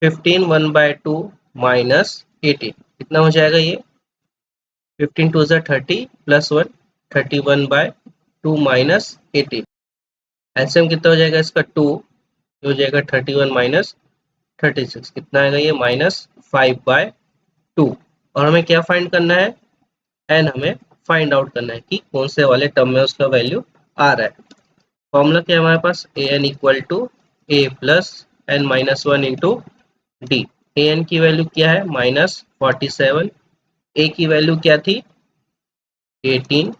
15, 1/2 माइनस 18, कितना हो जाएगा ये 15 टू ज़ा 30 प्लस 1, 31/2 माइनस 18। एलसीएम कितना हो जाएगा इसका 2, हो जाएगा 31 माइनस 36, कितना आएगा ये -5/2। और हमें क्या फाइंड करना है, एन हमें फाइंड आउट करना है कि कौन से वाले टर्म में उसका वैल्यू आ रहा है। फॉर्मूला क्या है हमारे पास, a N equal to A plus N minus one into d. A n की वैल्यू क्या है -47, ए की वैल्यू क्या थी 18,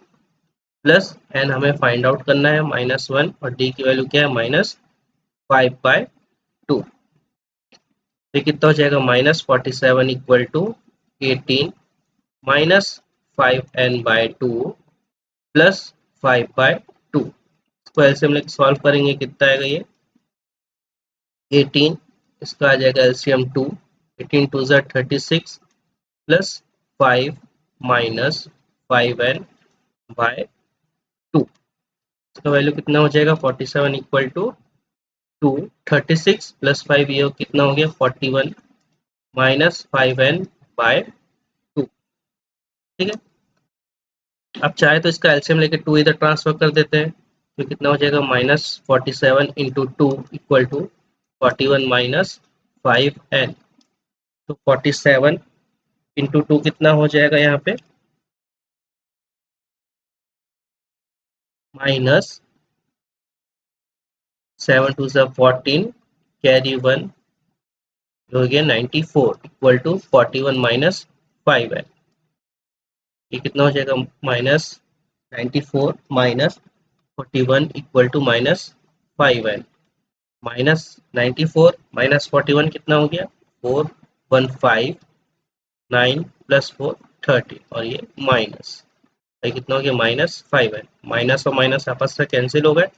प्लस एन हमें फाइंड आउट करना है -1, और डी की वैल्यू क्या है -5/2। ये कितना हो जाएगा -47 equal to 18 minus 5n/2 plus 5/2, इसको एलसीएम लेके सॉल्व करेंगे, कितना आएगा ये 18, इसका आ जाएगा एलसीएम 2, 18 टू ज़ा 36 प्लस 5 माइनस 5n/2, इसका वैल्यू कितना हो जाएगा 47 इक्वल टू 2, 36 प्लस 5, ये कितना हो गया 41 माइनस 5n/2। ठीक है, अब चाहे तो इसका एलसीएम लेके 2 इधर ट्रांसफर कर देते हैं, तो कितना हो जाएगा -47 into 2 equal to 41 minus 5n। तो 47 इंटू 2 कितना हो जाएगा यहाँ पे माइनस 7 टू ज़ा 14, कैरी 1, हो गया 94 इक्वल टू 41 माइनस 5n। ये कितना हो जाएगा, -94 माइनस 41 इक्वल टू -5n। -94 -41 कितना हो गया, 415, 9 + 4 30, और ये माइनस, ये कितना हो गया, -5n। माइनस और माइनस आपस में कैंसिल हो गए।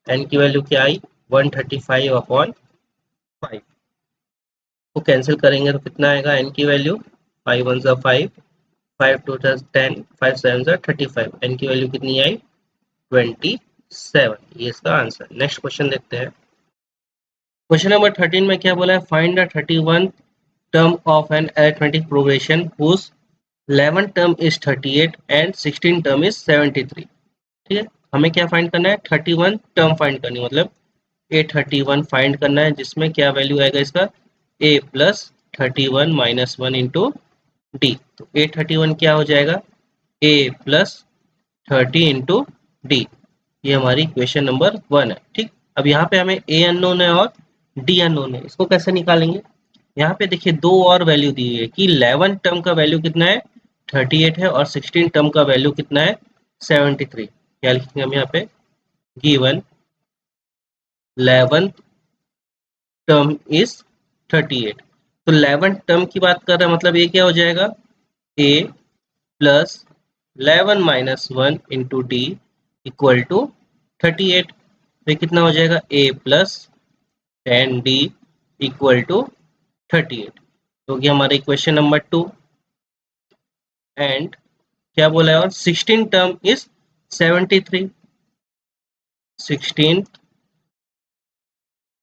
n की वैल्यू क्या आई, 135/5 को कैंसिल करेंगे तो कितना आएगा, n की वैल्यू 5 1 5, 5 2 10, 5 7 35, n की वैल्यू कितनी आई, 27। ये इसका आंसर। नेक्स्ट क्वेश्चन देखते हैं। क्वेश्चन नंबर 13 में क्या बोला है, find the 31 term of an arithmetic progression whose 11 term is 38 and 16 term is 73। ठीक है, हमें क्या फाइंड करना है, 31 टर्म फाइंड करनी, मतलब A31 फाइंड करना है, जिसमें क्या वैल्यू आएगा इसका, a plus 31 minus 1 into D. तो A31 क्या हो जाएगा, a प्लस 30 इंटू डी। ये हमारी इक्वेशन नंबर 1 है। ठीक, अब यहाँ पे हमें a अननोन है और d अननोन है, इसको कैसे निकालेंगे। यहाँ पे देखिए दो और वैल्यू दी है कि 11 टर्म का वैल्यू कितना है, 38 है, और 16 टर्म का वैल्यू कितना है, 73। क्या लिखेंगे हम यहाँ पे, गिवन 11 टर्म इज 38। तो 11 टर्म की बात कर रहे हैं, मतलब ये क्या हो जाएगा, a plus 11 minus 1 into D equal to 38। तो ये कितना हो जाएगा, a plus 10d equal to 38। तो ये हमारा इक्वेशन नंबर 2। एंड क्या बोला है, और 16 टर्म इज 73, 16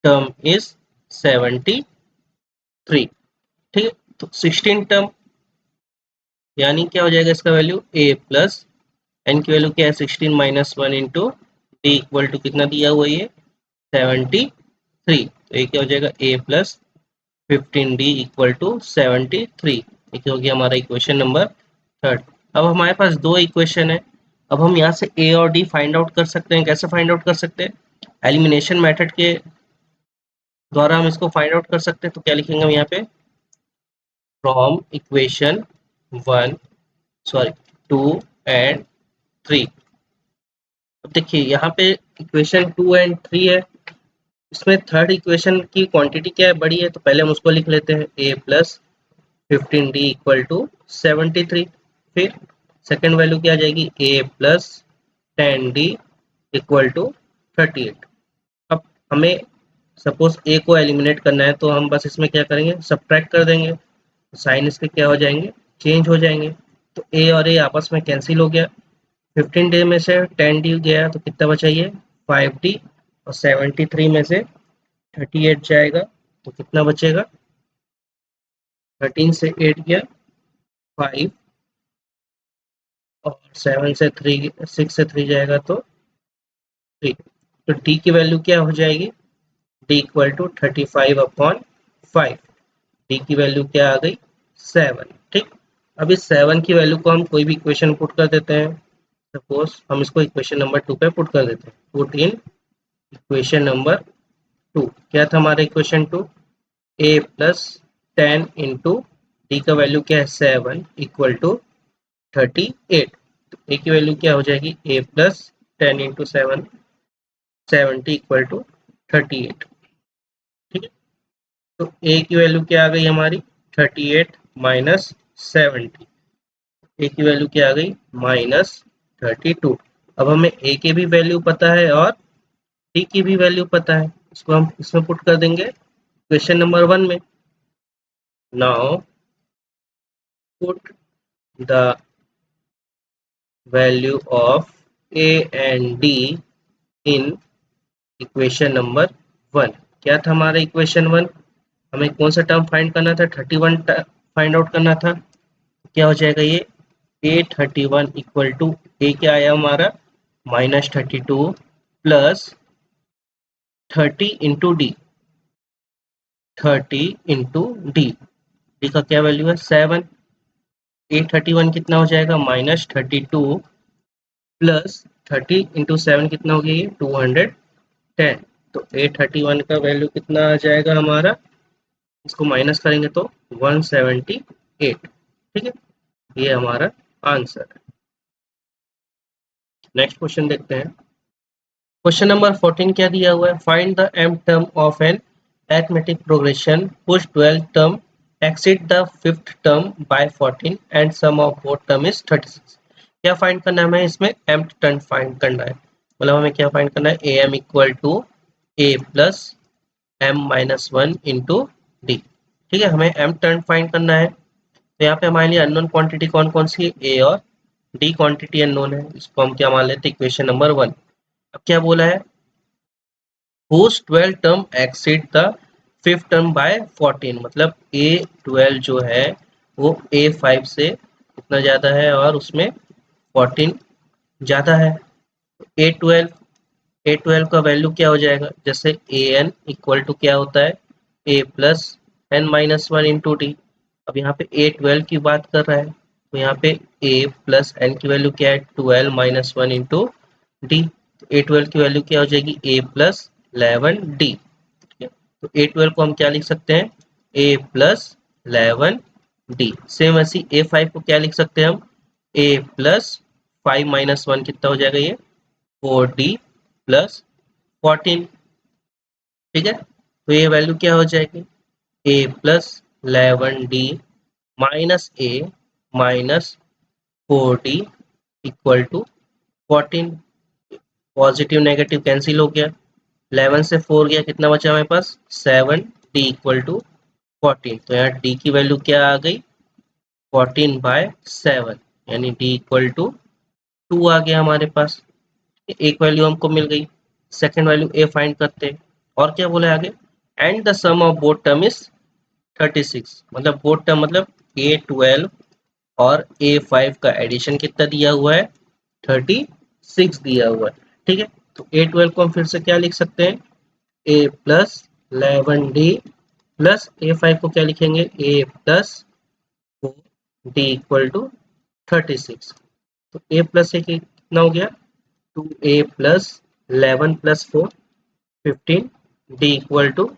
टर्म इज 73। ठीक है, तो 16 टर्म यानी क्या हो जाएगा, इसका वैल्यू a प्लस एन की वैल्यू क्या है, 16 minus 1 into D equal to कितना दिया हुआ है, 73। तो ये क्या हो जाएगा, a plus 15d equal to 73। ये हो गया हमारा इक्वेशन नंबर 3। अब हमारे पास दो इक्वेशन है। अब हम यहाँ से a और d फाइंड आउट कर सकते हैं। कैसे फाइंड आउट कर सकते हैं, एलिमिनेशन मेथड के द्वारा हम इसको फाइंड आउट कर सकते हैं। तो क्या लिखेंगे हम यहाँ पे, फ्रॉम इक्वेशन 2 एंड 3। अब देखिए यहाँ पे इक्वेशन 2 एंड 3 है, इसमें थर्ड इक्वेशन की क्वांटिटी क्या है, बड़ी है, तो पहले हम उसको लिख लेते हैं, a plus 15d equal to 73। फिर सेकेंड वैल्यू क्या आ जाएगी, a plus 10d equal to 38। अब हमें सपोज a को एलिमिनेट करना है, तो हम बस इसमें क्या करेंगे, सब्ट्रैक्ट कर देंगे, साइन इसके क्या हो जाएंगे, चेंज हो जाएंगे। तो a और a आपस में कैंसिल हो गया, 15d में से 10d गया तो कितना बचा, ये 5d, और 73 में से 38 जाएगा तो कितना बचेगा, 13 से 8 गया 5, और 7 से 3, 6 से 3 जाएगा तो 3। तो d की वैल्यू क्या हो जाएगी, d इक्वल टू 35/5। d की वैल्यू क्या आ गई, 7। ठीक, अब इस 7 की वैल्यू को हम कोई भी इक्वेशन पुट कर देते हैं। सपोज हम इसको इक्वेशन नंबर 2 पे पुट कर देते हैं। Put in equation number 2। क्या था हमारा equation 2, a plus 10 into D का वैल्यू क्या है, 7 इक्वल टू 38। तो a की वैल्यू क्या हो जाएगी, a plus 10 into 7, 70 equal to 38। ठीक है, तो a की वैल्यू क्या आ गई हमारी, 38 माइनस 70। a की वैल्यू क्या आ गई, -32। अब हमें a की भी वैल्यू पता है और d की भी वैल्यू पता है, इसको हम इसमें पुट कर देंगे क्वेश्चन नंबर 1 में। Now put the value of a and d in equation number 1। क्या था हमारा इक्वेशन 1, हमें कौन सा टर्म फाइंड करना था, 31 फाइंड आउट करना था। क्या हो जाएगा ये, A31 इक्वल टू ए क्या आया हमारा, -32 plus 30 into D, 30 into D. D का क्या वैल्यू है, 7। A31 कितना हो जाएगा, -32 प्लस 30 इंटू 7 कितना हो गया, ये 210। तो A31 का वैल्यू कितना आ जाएगा हमारा, इसको माइनस करेंगे तो 178। ठीक है, ये हमारा आंसर है। नेक्स्ट क्वेश्चन देखते हैं। क्वेश्चन नंबर 14 क्या दिया हुआ है, find the m term of an arithmetic progression whose 12th term exceed the 5th term by 14 and sum of both term is 36। क्या फाइंड करना है हमें इसमें, m टर्म फाइंड करना है, मतलब हमें क्या फाइंड करना है, am equal to a plus m minus one into D. ठीक है, हमें m टर्म फाइंड करना है। तो यहाँ पे हमारे लिए अननोन क्वांटिटी कौन कौन सी है, a और d क्वांटिटी अननोन है, इसको हम क्या मान लेते हैं, इक्वेशन नंबर 1। अब क्या बोला है, whose 12 term exceed the 5th term by 14, मतलब a12 जो है वो a5 से कितना ज़्यादा है और उसमें 14 ज़्यादा है। a12 का वैल्यू क्या हो जाएगा, जैसे an इक्वल टू क्या होता है, a plus N minus one into D. अब यहाँ पे a12 की बात कर रहा है, तो यहाँ पे a प्लस एन की वैल्यू क्या है, 12 minus one into D. a12 की वैल्यू क्या हो जाएगी, a प्लस 11 डी। तो a12 को हम क्या लिख सकते हैं, a प्लस 11 डी। सेम ऐसी a5 को क्या लिख सकते हैं हम, a प्लस 5 माइनस वन कितना हो जाएगा ये, 4d प्लस 14। ठीक है, तो ये वैल्यू क्या हो जाएगी, a plus 11d minus a minus 4d equal to 14। Positive negative cancel हो गया, 11 से 4 गया, कितना बचा हमारे पास 7, d इक्वल टू 14। तो यहाँ d की वैल्यू क्या आ गई, 14/7, यानी d इक्वल टू 2 आ गया हमारे पास। एक वैल्यू हमको मिल गई, सेकेंड वैल्यू a फाइंड करते हैं। और क्या बोला है आगे, and the sum of both term is 36, मतलब बोथ टर्म मतलब a12 और a5 का एडिशन कितना दिया हुआ है, 36 दिया हुआ है। ठीक है, तो a12 को हम फिर से क्या लिख सकते हैं, a plus 11d plus a5 को क्या लिखेंगे, a plus D equal to 36। तो a प्लस ए कितना हो गया, 2a plus 11 plus 4 15, D equal to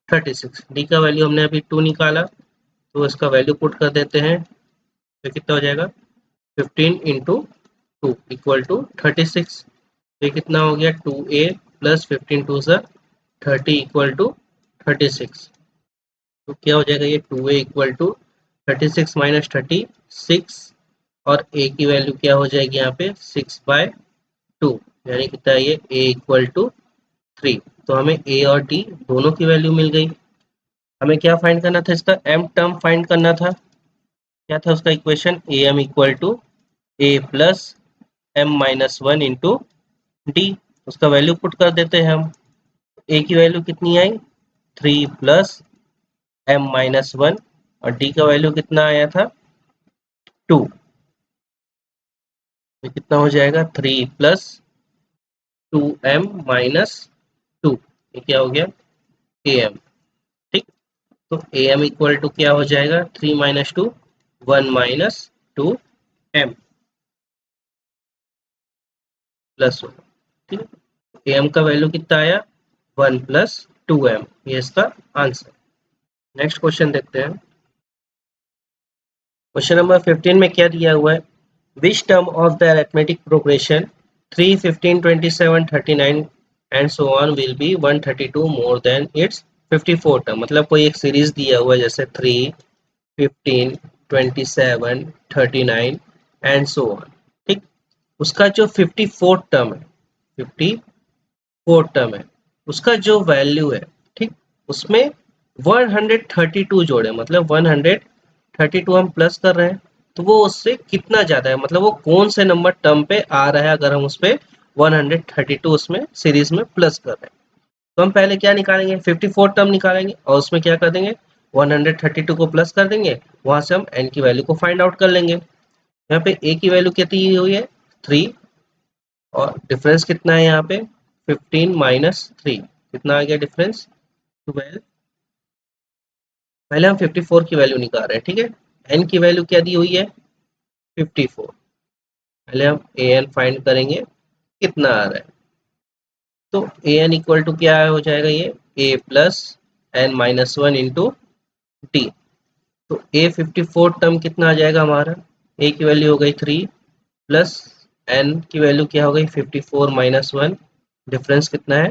36। D का वैल्यू हमने अभी 2 निकाला, तो इसका वैल्यू पुट कर देते हैं, तो कितना हो जाएगा 15 इंटू 2 इक्वल टू 36। तो ये कितना हो गया, 2a प्लस 15 टू सा 30 इक्वल टू 36। तो क्या हो जाएगा, ये 2a इक्वल टू 36 माइनस 36, और a की वैल्यू क्या हो जाएगी यहाँ पे 6/2, यानी कितना है ये a इक्वल टू 3। तो हमें a और d दोनों की वैल्यू मिल गई। हमें क्या फाइंड करना था, इसका m टर्म फाइंड करना था। क्या था उसका equation, am equal to a plus m minus one into D. उसका वैल्यू पुट कर देते हैं हम, a की वैल्यू कितनी आई, 3 प्लस m माइनस वन, और d का वैल्यू कितना आया था 2। तो कितना हो जाएगा 3 प्लस 2m माइनस 2, ये क्या हो गया am। ठीक, तो am इक्वल टू क्या हो जाएगा, 3 माइनस 2 1 माइनस 2m प्लस 1। ठीक है, am का वैल्यू कितना आया 1 प्लस 2m, ये इसका आंसर। नेक्स्ट क्वेश्चन देखते हैं। क्वेश्चन नंबर 15 में क्या दिया हुआ है, विच term of the arithmetic progression 3 15 27 39 and so on will be 132 more than it's 54 term. मतलब कोई एक सीरीज दिया हुआ है, जैसे 3 15 27 39 एंड सो ऑन। ठीक, उसका जो 54 टर्म है, 54 टर्म है, उसका जो वैल्यू है, ठीक, उसमें 132 जोड़े, मतलब 132 हम प्लस कर रहे हैं, तो वो उससे कितना ज्यादा है, मतलब वो कौन से नंबर टर्म पे आ रहा है, अगर हम उस पे 132 उसमें सीरीज में प्लस कर रहे हैं। तो हम पहले क्या निकालेंगे, 54 टर्म निकालेंगे और उसमें क्या कर देंगे, 132 को प्लस कर देंगे, वहां से हम n की वैल्यू को फाइंड आउट कर लेंगे। यहाँ पे a की वैल्यू कितनी हुई है 3, और डिफरेंस कितना है यहाँ पे 15 माइनस 3, कितना आ गया डिफरेंस 12। पहले हम 54 की वैल्यू निकाल रहे हैं, ठीक है, n की वैल्यू क्या दी हुई है 54। पहले हम an फाइंड करेंगे कितना आ रहा है, तो an इक्वल टू क्या हो जाएगा, ये a plus N minus one into D. तो A54 टर्म कितना आ जाएगा हमारा, A की वैल्यू हो गई 3 प्लस N की वैल्यू क्या हो गई 54 माइनस 1, डिफरेंस कितना है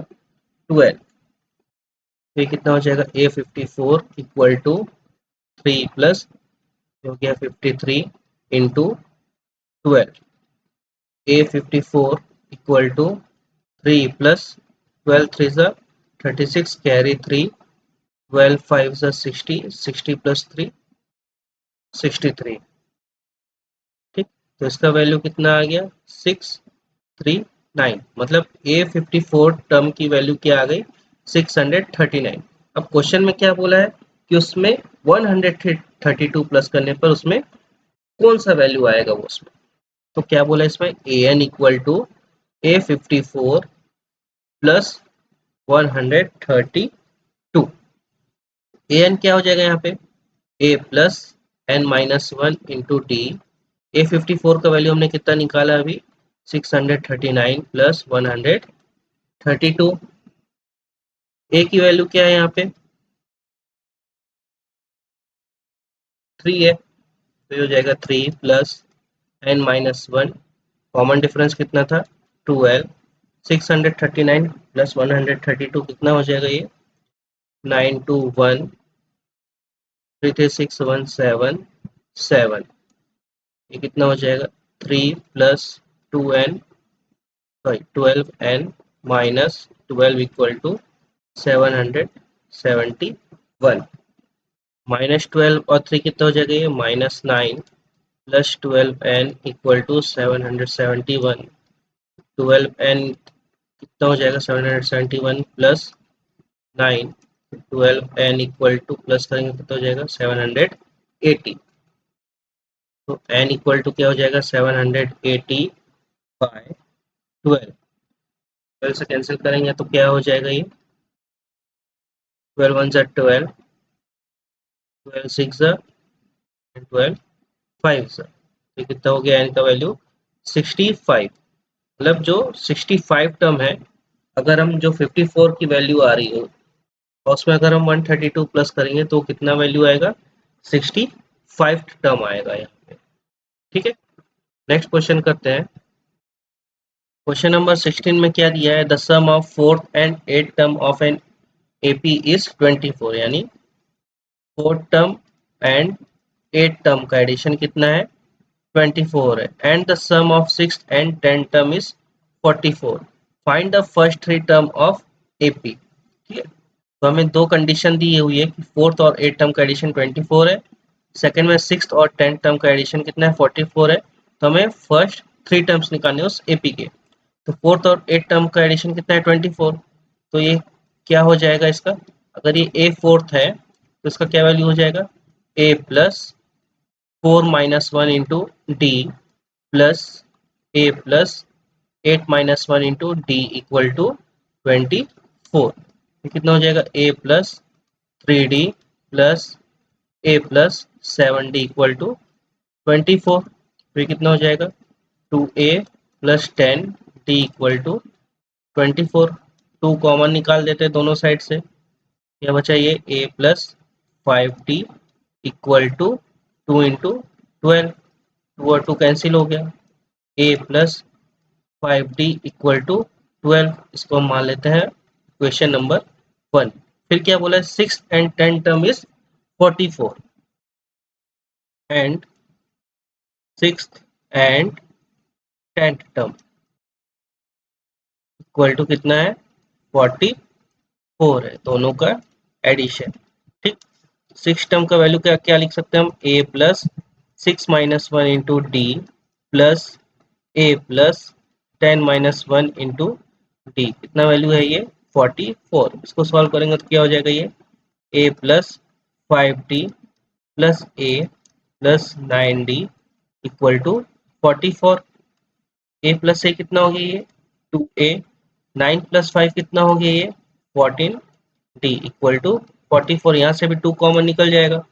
12। तो ये कितना हो जाएगा A54 इक्वल टू 3 प्लस हो गया 53 into 12। A54 equal to 3 plus 12 3 ज़ा 36 कैरी 3, 12 5 ज़ा 60, 60 प्लस 3 63। ठीक, तो इसका वैल्यू कितना आ गया 639, मतलब A54 टर्म की वैल्यू क्या आ गई 639। अब क्वेश्चन में क्या बोला है कि उसमें 132 प्लस करने पर उसमें कौन सा वैल्यू आएगा वो उसमें। तो क्या बोला इसमें an equal to A54 plus 132। an क्या हो जाएगा यहाँ पे a plus N minus one into D. A54 का वैल्यू हमने कितना निकाला अभी 639 प्लस 132। a की वैल्यू क्या है यहाँ पे 3 है, तो ये हो जाएगा 3 plus N minus one, common difference कितना था 12। 639 प्लस 132 कितना हो जाएगा ये 921 336 177। ये कितना हो जाएगा 3 प्लस 2n, sorry 12n minus 12 equal to 771। Minus 12 और 3 कितना हो जाएगा ये -9 plus 12n equal to 771। 12n कितना हो जाएगा 771 plus 9, 12n equal two plus करेंगे कितना हो जाएगा 780। तो n इक्वल टू क्या हो जाएगा 780 बाय 12। 12 से कैंसिल करेंगे तो क्या हो जाएगा ये 12 वन ज़ा 12, 12 सिक्स ज़ा 12 5 ज़ा, ये कितना हो गया n का वैल्यू 65। मतलब जो 65 टर्म है, अगर हम जो 54 की वैल्यू आ रही हो और उसमें अगर हम 132 प्लस करेंगे तो कितना वैल्यू आएगा 65 टर्म आएगा यहाँ पे। ठीक है, नेक्स्ट क्वेश्चन करते हैं। क्वेश्चन नंबर 16 में क्या दिया है, the sum of fourth and eight term of an AP is 24, यानी fourth term and eight term का एडिशन कितना है 24 है, and the sum of six and 10 term is 44। Find the first three term of AP. ठीक है, तो हमें दो कंडीशन दी हुई है कि फोर्थ और एट टर्म का एडिशन 24 है, सेकंड में सिक्स और 10 टर्म का एडिशन कितना है 44 है। तो हमें फर्स्ट थ्री टर्म्स निकालने उस एपी के। तो फोर्थ और एट टर्म का एडिशन कितना है 24, तो ये क्या हो जाएगा इसका, अगर ये ए फोर्थ है तो इसका क्या वैल्यू हो जाएगा a plus 4 minus one into d plus a plus 8 minus one into D equal to 24। ये कितना हो जाएगा a plus 3d plus a plus 7d equal to 24। तो ये कितना हो जाएगा 2a plus 10d equal to 24। 2 common निकाल देते हैं दोनों साइड से, क्या बचा ये a plus 5d equal to 2 into 12, 2 और 2 कैंसिल हो गया, a plus 5d equal to 12, इसको हम मान लेते हैं क्वेश्चन नंबर 1। फिर क्या बोला है 6 and 10 term is 44 and 6th and 10th term equal to कितना है 44 है, दोनों का एडिशन। ठीक, 6 टर्म का वैल्यू क्या क्या लिख सकते हैं हम a plus 6 minus one into d plus a plus 10 minus one into D, कितना वैल्यू है ये 44। इसको सॉल्व करेंगे तो क्या हो जाएगा ये a plus 5d plus a plus 9d equal to 44। a plus a कितना हो गया ये 2a, 9 प्लस 5 कितना हो गया ये 14d इक्वल टू 44। यहाँ से भी 2 कॉमन निकल जाएगा,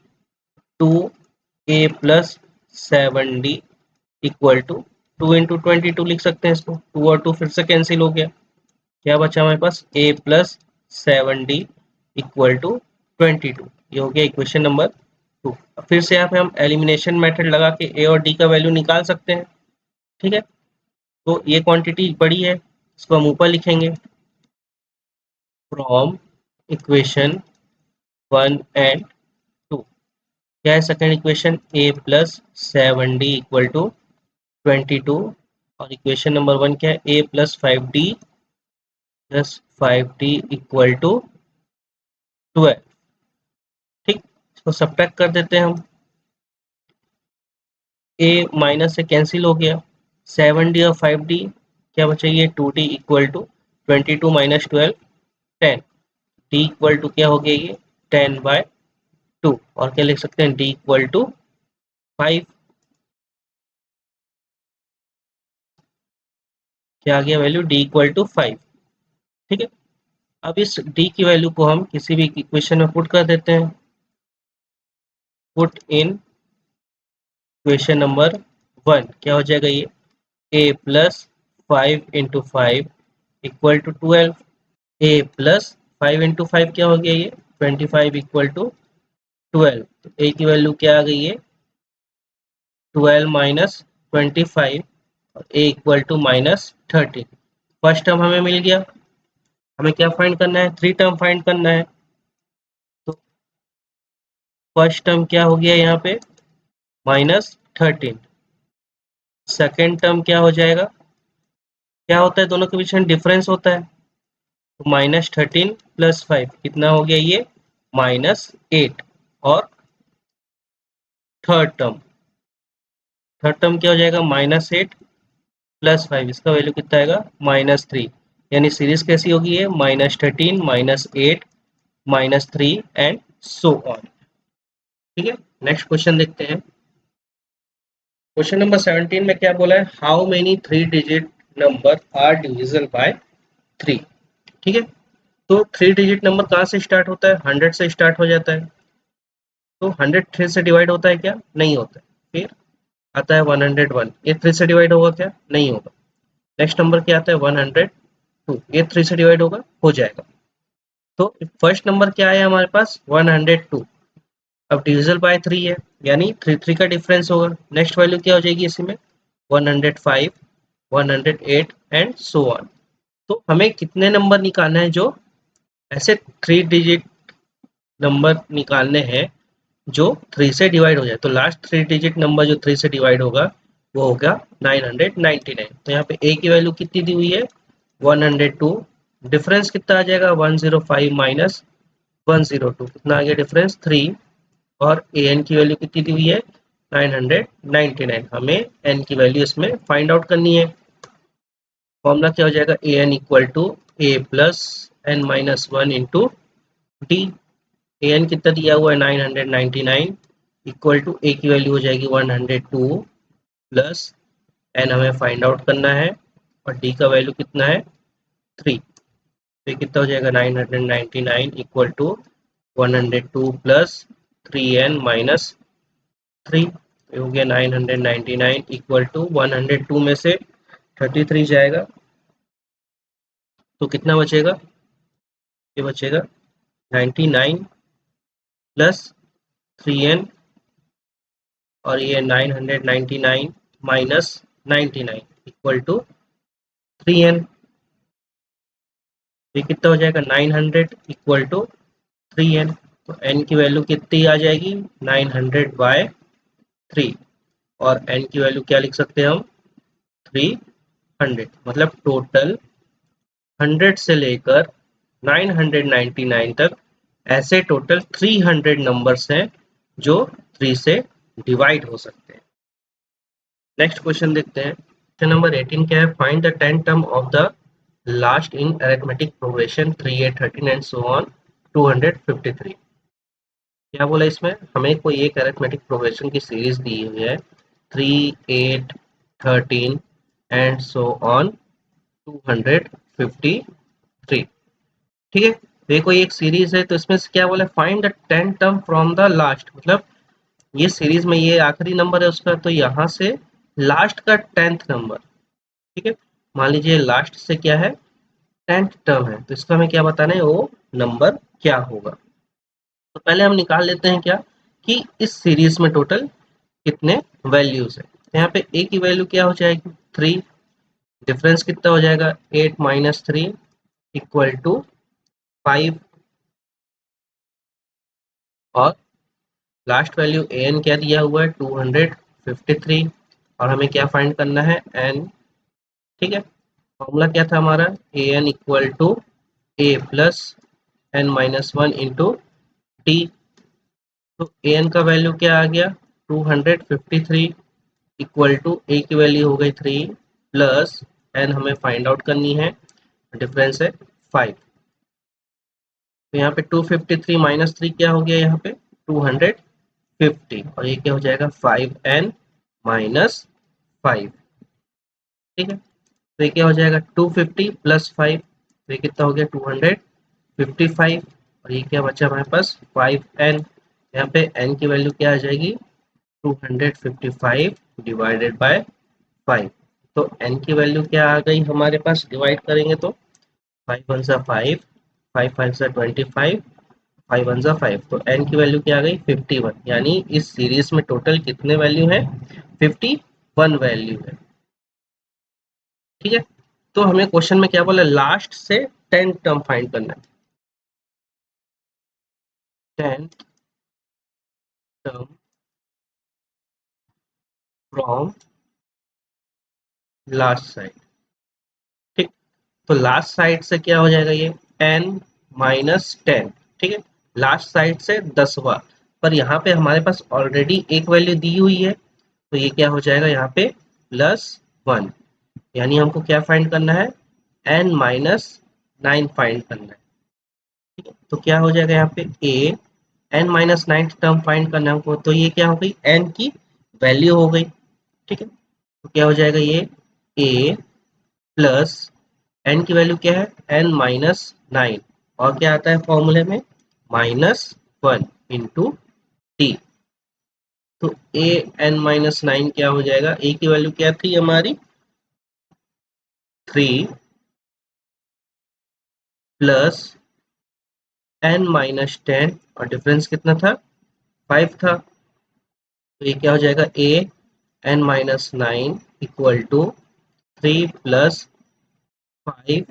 2a plus 7d equal to 2 into 22 लिख सकते हैं इसको, 2 और 2 फिर से कैंसिल हो गया, क्या बचा हमारे पास a plus 7d equal to 22। ये हो गया इक्वेशन नंबर 2। फिर से यहाँ पे हम एलिमिनेशन मेथड लगा के ए और डी का वैल्यू निकाल सकते हैं। ठीक है, तो ये क्वांटिटी बड़ी है, इसको हम ऊपर लिखेंगे फ्रॉम इक्वेशन 1 एंड 2। क्या है second equation? A plus 7d equal to 22। और इक्वेशन नंबर 1 क्या है? ए प्लस 5d इक्वल टू 12। ठीक, इसको सब्ट्रैक्ट कर देते हैं हम। ए माइनस से कैंसिल हो गया, 7d और 5d क्या बचा? ये 2d equal to 22 minus 12 10। d equal to क्या हो गया? ये 10/2। और क्या लिख सकते हैं? d equal to 5। क्या आ गया वैल्यू? d equal to 5। ठीक है, अब इस d की वैल्यू को हम किसी भी इक्वेशन में पुट कर देते हैं। पुट इन इक्वेशन नंबर 1, क्या हो जाएगा? ये a plus 5 × 5 equal to 12। a plus 5 × 5 क्या हो गया? ये 25 इक्वल टू 12। तो a की वैल्यू क्या आ गई है? 12 माइनस 25 और a equal to -13। First term हमें मिल गया। हमें क्या फाइंड करना है? 3 टर्म फाइंड करना है। तो फर्स्ट टर्म क्या हो गया यहाँ पे? -13। सेकेंड टर्म क्या हो जाएगा? क्या होता है? दोनों के बीच में डिफरेंस होता है। तो -13 प्लस 5 कितना हो गया? ये -8। और थर्ड टर्म क्या हो जाएगा? -8 प्लस 5, इसका वैल्यू कितना आएगा? -3। यानी सीरीज कैसी होगी? ये -13 -8 -3 एंड सो ऑन। ठीक है, नेक्स्ट क्वेश्चन देखते हैं। क्वेश्चन नंबर 17 में क्या बोला है? How many 3 digit number are divisible by 3। ठीक है, तो 3 डिजिट नंबर कहाँ से स्टार्ट होता है? 100 से स्टार्ट हो जाता है। तो 100 3 से डिवाइड होता है क्या? नहीं होता है। फिर आता है 101, ये 3 से डिवाइड होगा क्या? नहीं होगा। नेक्स्ट नंबर क्या आता है? 102, ये 3 से डिवाइड होगा? हो जाएगा। तो फर्स्ट नंबर क्या आया हमारे पास? 102। अब डिविजल बाय 3 है, यानी 3 का डिफरेंस होगा। नेक्स्ट वैल्यू क्या हो जाएगी इसमें? 105 108 एंड सो ऑन। तो हमें कितने नंबर निकालना है जो ऐसे 3 डिजिट नंबर निकालने हैं जो 3 से डिवाइड हो जाए? तो लास्ट 3 डिजिट नंबर जो 3 से डिवाइड होगा वो होगा 999। तो यहाँ पे a की वैल्यू कितनी दी हुई है? 102। डिफरेंस कितना आ जाएगा? 105 माइनस 102, कितना आ गया डिफरेंस? 3। और an की वैल्यू कितनी दी हुई है? 999। हमें n की वैल्यू इसमें फाइंड आउट करनी है। फॉर्मूला क्या हो जाएगा? an equal to a plus n minus 1 into D. an कितना दिया हुआ है? 999 इक्वल टू a की वैल्यू हो जाएगी 102 प्लस n हमें फाइंड आउट करना है और d का वैल्यू कितना है? 3। तो कितना हो जाएगा? 999 equal to 102 plus 3n minus 3। हो गया 999 इक्वल टू 102 में से 33 जाएगा तो कितना बचेगा? ये बचेगा 99 प्लस 3n और ये 999 माइनस 99 इक्वल टू 3n। ये कितना हो जाएगा? 900 इक्वल टू 3n। तो n की वैल्यू कितनी आ जाएगी? 900/3। और n की वैल्यू क्या लिख सकते हैं हम? 300। मतलब टोटल 100 से लेकर 999 तक ऐसे टोटल 300 नंबर्स हैं जो 3 से डिवाइड हो सकते हैं। नेक्स्ट क्वेश्चन देखते हैं। क्वेश्चन नंबर 18 क्या है? Find the 10 term of the last in arithmetic progression 3 8 13 and so on 253। क्या बोला इसमें? हमें कोई एक अरिथमेटिक प्रोग्रेशन की सीरीज दी हुई है 3 8 13 एंड सो ऑन 253। ठीक है, तो ये कोई एक सीरीज है, तो इसमें से क्या बोला? Find the 10 term from the last. मतलब ये सीरीज में ये आखिरी नंबर है उसका, तो यहाँ से लास्ट का 10th नंबर। ठीक है, मान लीजिए लास्ट से क्या है? 10th टर्म है, तो इसका हमें क्या बताना है? वो नंबर क्या होगा। तो पहले हम निकाल लेते हैं क्या कि इस सीरीज में टोटल कितने वैल्यूज है। यहाँ पे ए की वैल्यू क्या हो जाएगी 3, डिफरेंस कितना हो जाएगा 8 माइनस 3 इक्वल टू 5, और लास्ट वैल्यू ए एन क्या दिया हुआ है 253, और हमें क्या फाइंड करना है एन। ठीक है, फॉर्मूला क्या था हमारा a N equal to A plus N minus one into t. तो ए एन का वैल्यू क्या आ गया 253 इक्वल टू ए की वैल्यू हो गई 3 प्लस एन हमें फाइंड आउट करनी है, डिफरेंस है 5। तो यहाँ पे 253 माइनस 3 क्या हो गया यहाँ पे 250, और ये क्या हो जाएगा 5n माइनस 5। ठीक है, तो ये क्या हो जाएगा 250 प्लस 5, तो ये कितना हो गया 255, और ये क्या बचा हमारे पास 5n। यहाँ पे n की वैल्यू क्या आ जाएगी 255 डिवाइडेड बाय 5। तो n की वैल्यू क्या आ गई हमारे पास, डिवाइड करेंगे तो 5 वन सा 5, 5 5 सा 25, 5 वन सा 5, तो n की वैल्यू क्या आ गई 51। यानी इस सीरीज में टोटल कितने वैल्यू है 51 वैल्यू है। ठीक है, तो हमें क्वेश्चन में क्या बोला लास्ट से 10 टर्म फाइंड करना है, 10 टर्म फ्रॉम लास्ट साइड। ठीक, तो लास्ट साइड से क्या हो जाएगा ये n माइनस 10। ठीक है, लास्ट साइड से 10वां, पर यहाँ पे हमारे पास ऑलरेडी एक वैल्यू दी हुई है, तो ये क्या हो जाएगा यहाँ पे +1, यानी हमको क्या फाइंड करना है n माइनस 9 फाइंड करना है। ठीक है, तो क्या हो जाएगा यहाँ पे a n minus 9 term find करना है हमको, तो ये क्या हो गई n की वैल्यू हो गई। ठीक है, तो क्या हो जाएगा ये a प्लस n की वैल्यू क्या है n माइनस 9, और क्या आता है फॉर्मूले में -1 इंटू टी। तो a n माइनस 9 क्या हो जाएगा, a की वैल्यू क्या थी हमारी 3 प्लस n माइनस 10, और डिफरेंस कितना था 5 था। तो ये क्या हो जाएगा a n minus 9 equal to 3 plus 5,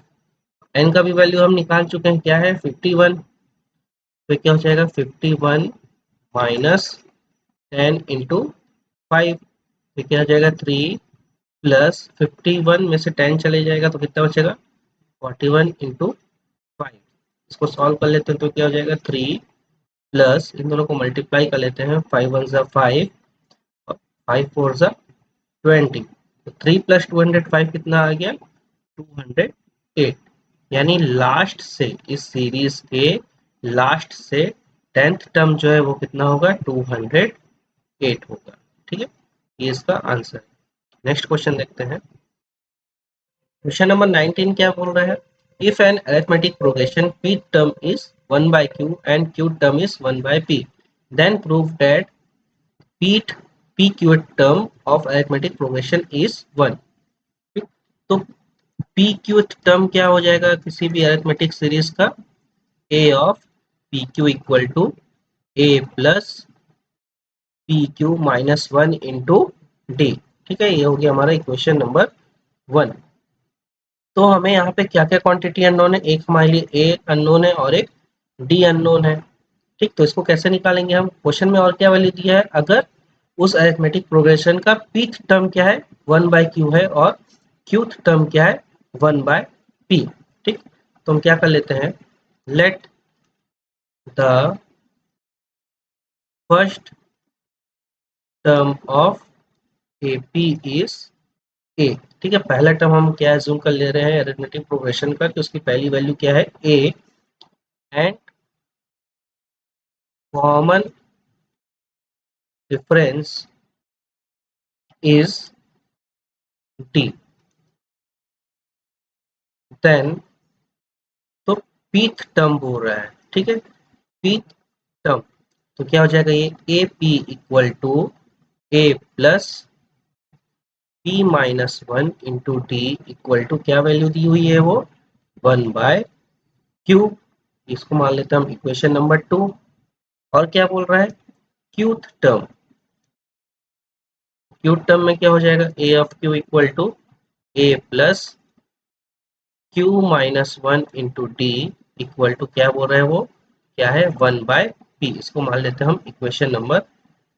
n का भी वैल्यू हम निकाल चुके हैं क्या है 51। तो क्या हो जाएगा 51 माइनस 10 इंटू 5, तो क्या हो जाएगा 3 प्लस 51 में से 10 चले जाएगा तो कितना बचेगा 41 इंटू 5। इसको सॉल्व कर लेते हैं तो क्या हो जाएगा 3 प्लस इन दोनों को मल्टीप्लाई कर लेते हैं 5 वन ज़ा 5 और 5 फोर ज़ा 20, तो 3 प्लस 205 कितना आ गया 208। यानी लास्ट से इस सीरीज के लास्ट से 10th टर्म जो है वो कितना होगा 208 होगा। ठीक है, ये इसका आंसर है। नेक्स्ट क्वेश्चन देखते हैं। क्वेश्चन नंबर 19 क्या बोल रहा है, if an arithmetic progression p term is 1 by q and q term is 1 by p, then prove that p pq term of arithmetic progression is 1। तो पी क्यू टर्म क्या हो जाएगा किसी भी अरिथमेटिक सीरीज का, a of p Q equal to A plus p q minus 1 into D. ठीक है, ये हो गया हमारा इक्वेशन नंबर 1। तो हमें यहाँ पे क्या क्या क्वांटिटी अननोन है, एक हमारे लिए ए अननोन है और एक डी अननोन है। ठीक, तो इसको कैसे निकालेंगे हम, क्वेश्चन में और क्या वैल्यू दिया है, अगर उस अरिथमेटिक प्रोग्रेशन का पीथ टर्म क्या है 1 बाय क्यू है और क्यूथ टर्म क्या है 1 बाय पी। ठीक, तो हम क्या कर लेते हैं, late the first term of A P is ए। ठीक है, पहला टर्म हम क्या एज्यूम कर ले रहे हैं अरिथमेटिक प्रोग्रेशन का कि उसकी पहली वैल्यू क्या है a, and common difference is d. Then तो पीथ टर्म बोल रहा है। ठीक है, पीथ टर्म, तो क्या हो जाएगा ये A P equal to A plus P minus 1 into D equal to क्या वैल्यू दी हुई है वो 1 बाय क्यू। इसको मान लेते हैं हम इक्वेशन नंबर 2। और क्या बोल रहा है क्यूथ टर्म, क्यूथ टर्म में क्या हो जाएगा, a of q equal to A plus Q minus one into D equal to क्या बोल रहे हैं वो, क्या है, वन बाय पी। इसको मान लेते हैं हम इक्वेशन नंबर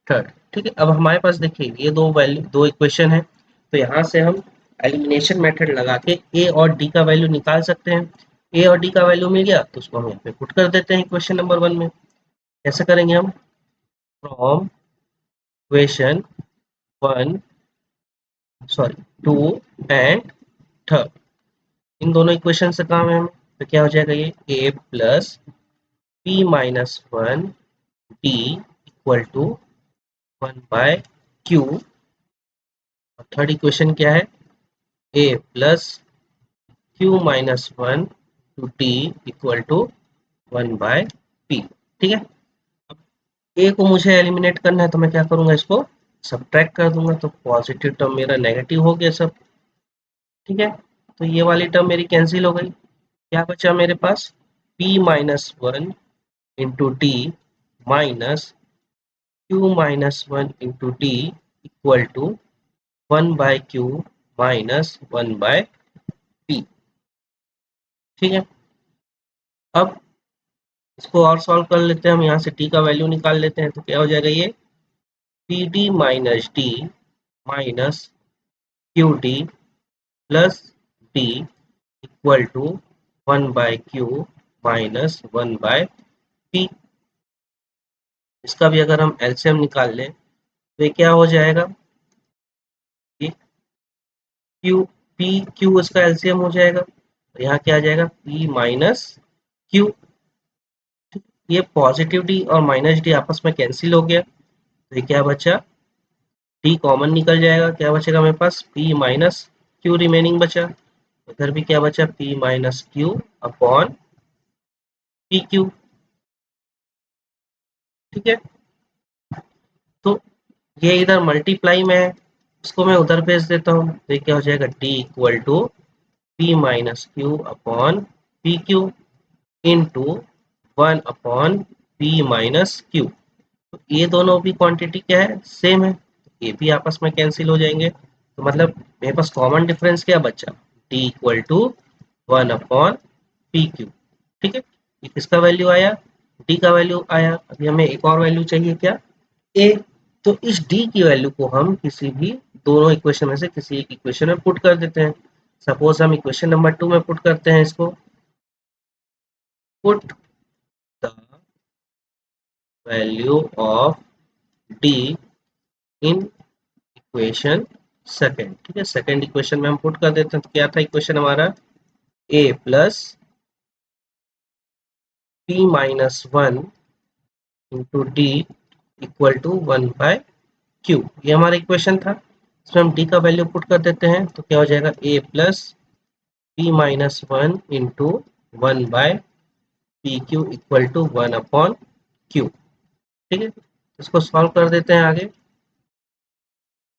थर्ड। ठीक है, अब हमारे पास देखिए ये दो वैल्यू, दो इक्वेशन है, तो यहाँ से हम एलिमिनेशन मेथड लगा के ए और डी का वैल्यू निकाल सकते हैं। ए और डी का वैल्यू मिल गया तो उसको हम यहाँ पे पुट कर देते हैं इक्वेशन नंबर वन में। कैसे करेंगे हम, from equation one, sorry two and third, इन दोनों इक्वेशन से काम है हमें, तो क्या हो जाएगा ये a plus P minus one D equal to one by q, और थर्ड इक्वेशन क्या है, ए plus Q minus one two d equal to one by P. ठीक है, अब ए को मुझे एलिमिनेट करना है तो मैं क्या करूंगा, इसको सब्ट्रैक्ट कर दूंगा, तो पॉजिटिव टर्म मेरा नेगेटिव हो गया सब। ठीक है, तो ये वाली टर्म मेरी कैंसिल हो गई, क्या बचा मेरे पास, p minus one into D minus Q minus one into D equal to one by Q minus one by P. ठीक है, अब इसको और सॉल्व कर लेते हैं हम, यहाँ से t का वैल्यू निकाल लेते हैं, तो क्या हो जाएगा ये P D minus D minus Q D plus D equal to one by Q minus one by P. इसका भी अगर हम एलसीएम निकाल लें तो ये क्या हो जाएगा, ये क्यू पी क्यू इसका एलसीएम हो जाएगा, तो यहाँ क्या आ जाएगा पी माइनस क्यू। ये पॉजिटिव डी और माइनस डी आपस में कैंसिल हो गया, तो ये क्या बचा, डी कॉमन निकल जाएगा, क्या बचेगा मेरे पास पी माइनस क्यू रिमेनिंग बचा, इधर भी क्या बचा P minus Q upon P Q. ठीक है, तो ये इधर मल्टीप्लाई में है, इसको मैं उधर भेज देता हूँ, तो ये क्या हो जाएगा D equal to P minus Q upon P Q into one upon P minus Q. तो ये दोनों भी क्वांटिटी क्या है, सेम है, ये भी आपस में कैंसिल हो जाएंगे, तो मतलब मेरे पास कॉमन डिफरेंस क्या बचा, D equal to one upon P Q. ठीक है, ये किसका वैल्यू आया, डी का वैल्यू आया। अभी हमें एक और वैल्यू चाहिए, क्या, ए। तो इस डी की वैल्यू को हम किसी भी दोनों इक्वेशन में से किसी एक इक्वेशन में पुट कर देते हैं। सपोज हम इक्वेशन नंबर टू में पुट करते हैं इसको, put the value of D in equation second. ठीक है, सेकेंड इक्वेशन में हम पुट कर देते हैं, तो क्या था इक्वेशन हमारा, a plus P minus one into D equal to one by q, ये हमारा इक्वेशन था। इसमें हम डी का वैल्यू पुट कर देते हैं, तो क्या हो जाएगा a plus P minus one into one by p Q equal to one upon q. ठीक है, इसको सॉल्व कर देते हैं आगे,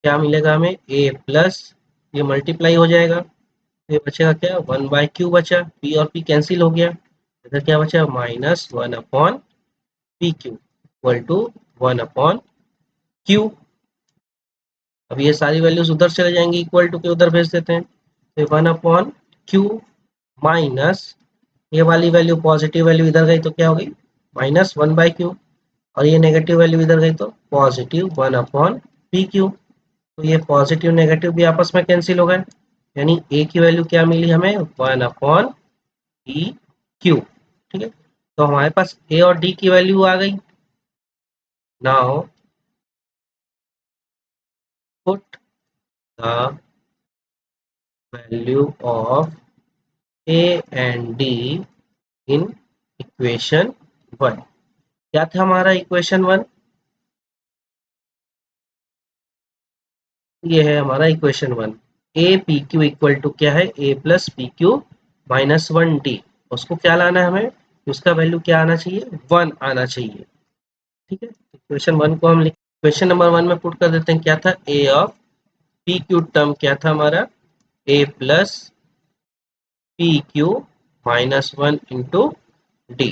क्या मिलेगा हमें, ए प्लस ये मल्टीप्लाई हो जाएगा, ये बचेगा क्या, वन बाय क्यू बचा, पी और पी कैंसिल हो गया, इधर क्या बचा minus one upon P Q equal to one upon Q. अब ये सारी वैल्यूज उधर चले जाएंगी, इक्वल टू के उधर भेज देते हैं, तो वन अपॉन क्यू माइनस ये वाली वैल्यू पॉजिटिव वैल्यू इधर गई तो क्या हो गई माइनस वन बाई क्यू, और ये नेगेटिव वैल्यू इधर गई तो positive one upon P Q. तो ये पॉजिटिव नेगेटिव भी आपस में कैंसिल हो गए, यानी ए की वैल्यू क्या मिली हमें, वन अपॉन पी क्यू। ठीक है, तो हमारे पास ए और डी की वैल्यू आ गई। Now put the value of a and d in equation one. क्या था हमारा इक्वेशन वन, ये है हमारा equation one, a p Q equal to क्या है, ए plus p q minus one d. उसको क्या लाना है हमें, उसका वैल्यू क्या आना चाहिए, वन आना चाहिए। ठीक है, इक्वेशन वन को हम इक्वेशन नंबर वन में पुट कर देते हैं, क्या था, a of p q term क्या था हमारा, a plus p q minus one into D.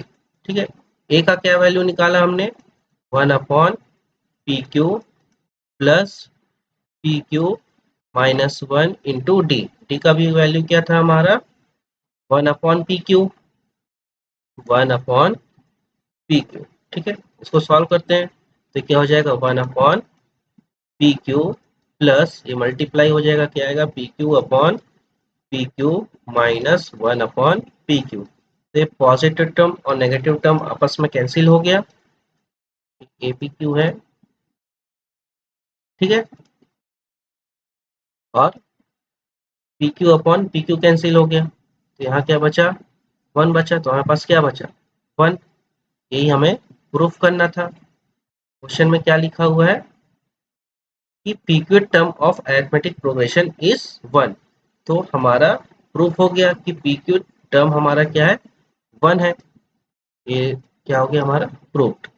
ठीक है, ए का क्या वैल्यू निकाला हमने, one upon P q plus p q minus one into D. D का भी वैल्यू क्या था हमारा 1/PQ, 1/PQ। ठीक है, इसको सॉल्व करते हैं तो क्या हो जाएगा 1/PQ प्लस ये मल्टीप्लाई हो जाएगा, क्या आएगा PQ/PQ माइनस 1/PQ। तो पॉजिटिव टर्म और नेगेटिव टर्म आपस में कैंसिल हो गया, APQ है। ठीक है, और PQ/PQ कैंसिल हो गया, तो यहाँ क्या बचा 1 बचा, तो हमारे पास क्या बचा 1। यही हमें प्रूफ करना था। क्वेश्चन में क्या लिखा हुआ है कि PQ term of arithmetic progression is 1। तो हमारा प्रूफ हो गया कि PQ टर्म हमारा क्या है 1 है। ये क्या हो गया हमारा प्रूफ।